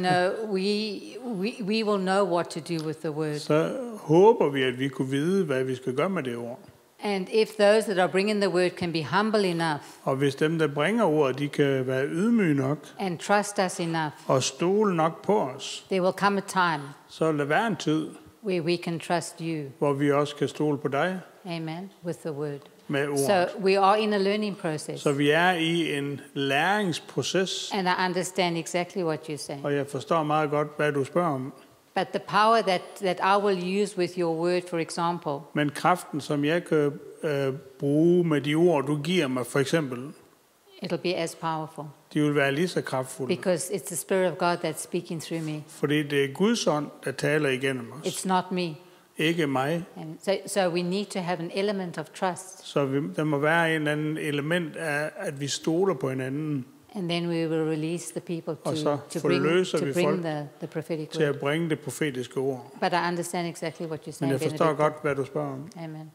we will know what to do with the word. Så håber vi, at vi kunne vide, hvad vi skal gøre med det ord. And if those that are bringing the word can be humble enough Og hvis dem, der bringer ordet, de kan være ydmyge nok and trust us enough, og stole nok på os, there will come a time så lad være en tid, where we can trust you. hvor vi også kan stole på dig Amen. With the word. med ordet. So we are in a learning process. Så vi er i en læringsproces, And I understand exactly what you're saying. og jeg forstår meget godt, hvad du spørger om. But the power that I will use with your word, for example, Men kraften, som jeg kan bruge med de ord, du giver mig, for eksempel, it'll be as powerful. de vil være lige så kraftfulde. Because it's the Spirit of God that's speaking through me. Fordi det er Guds ånd, der taler igennem os. It's not me. Ikke mig. And so we need to have an element of trust. Så der må være en eller anden element af, at vi stoler på hinanden, And then we will release the people Og så to bring forløser vi folk the prophetic til at word. bringe det profetiske ord. But I understand exactly what you're Men saying, jeg forstår Benedict. godt, hvad du spørger om. Amen.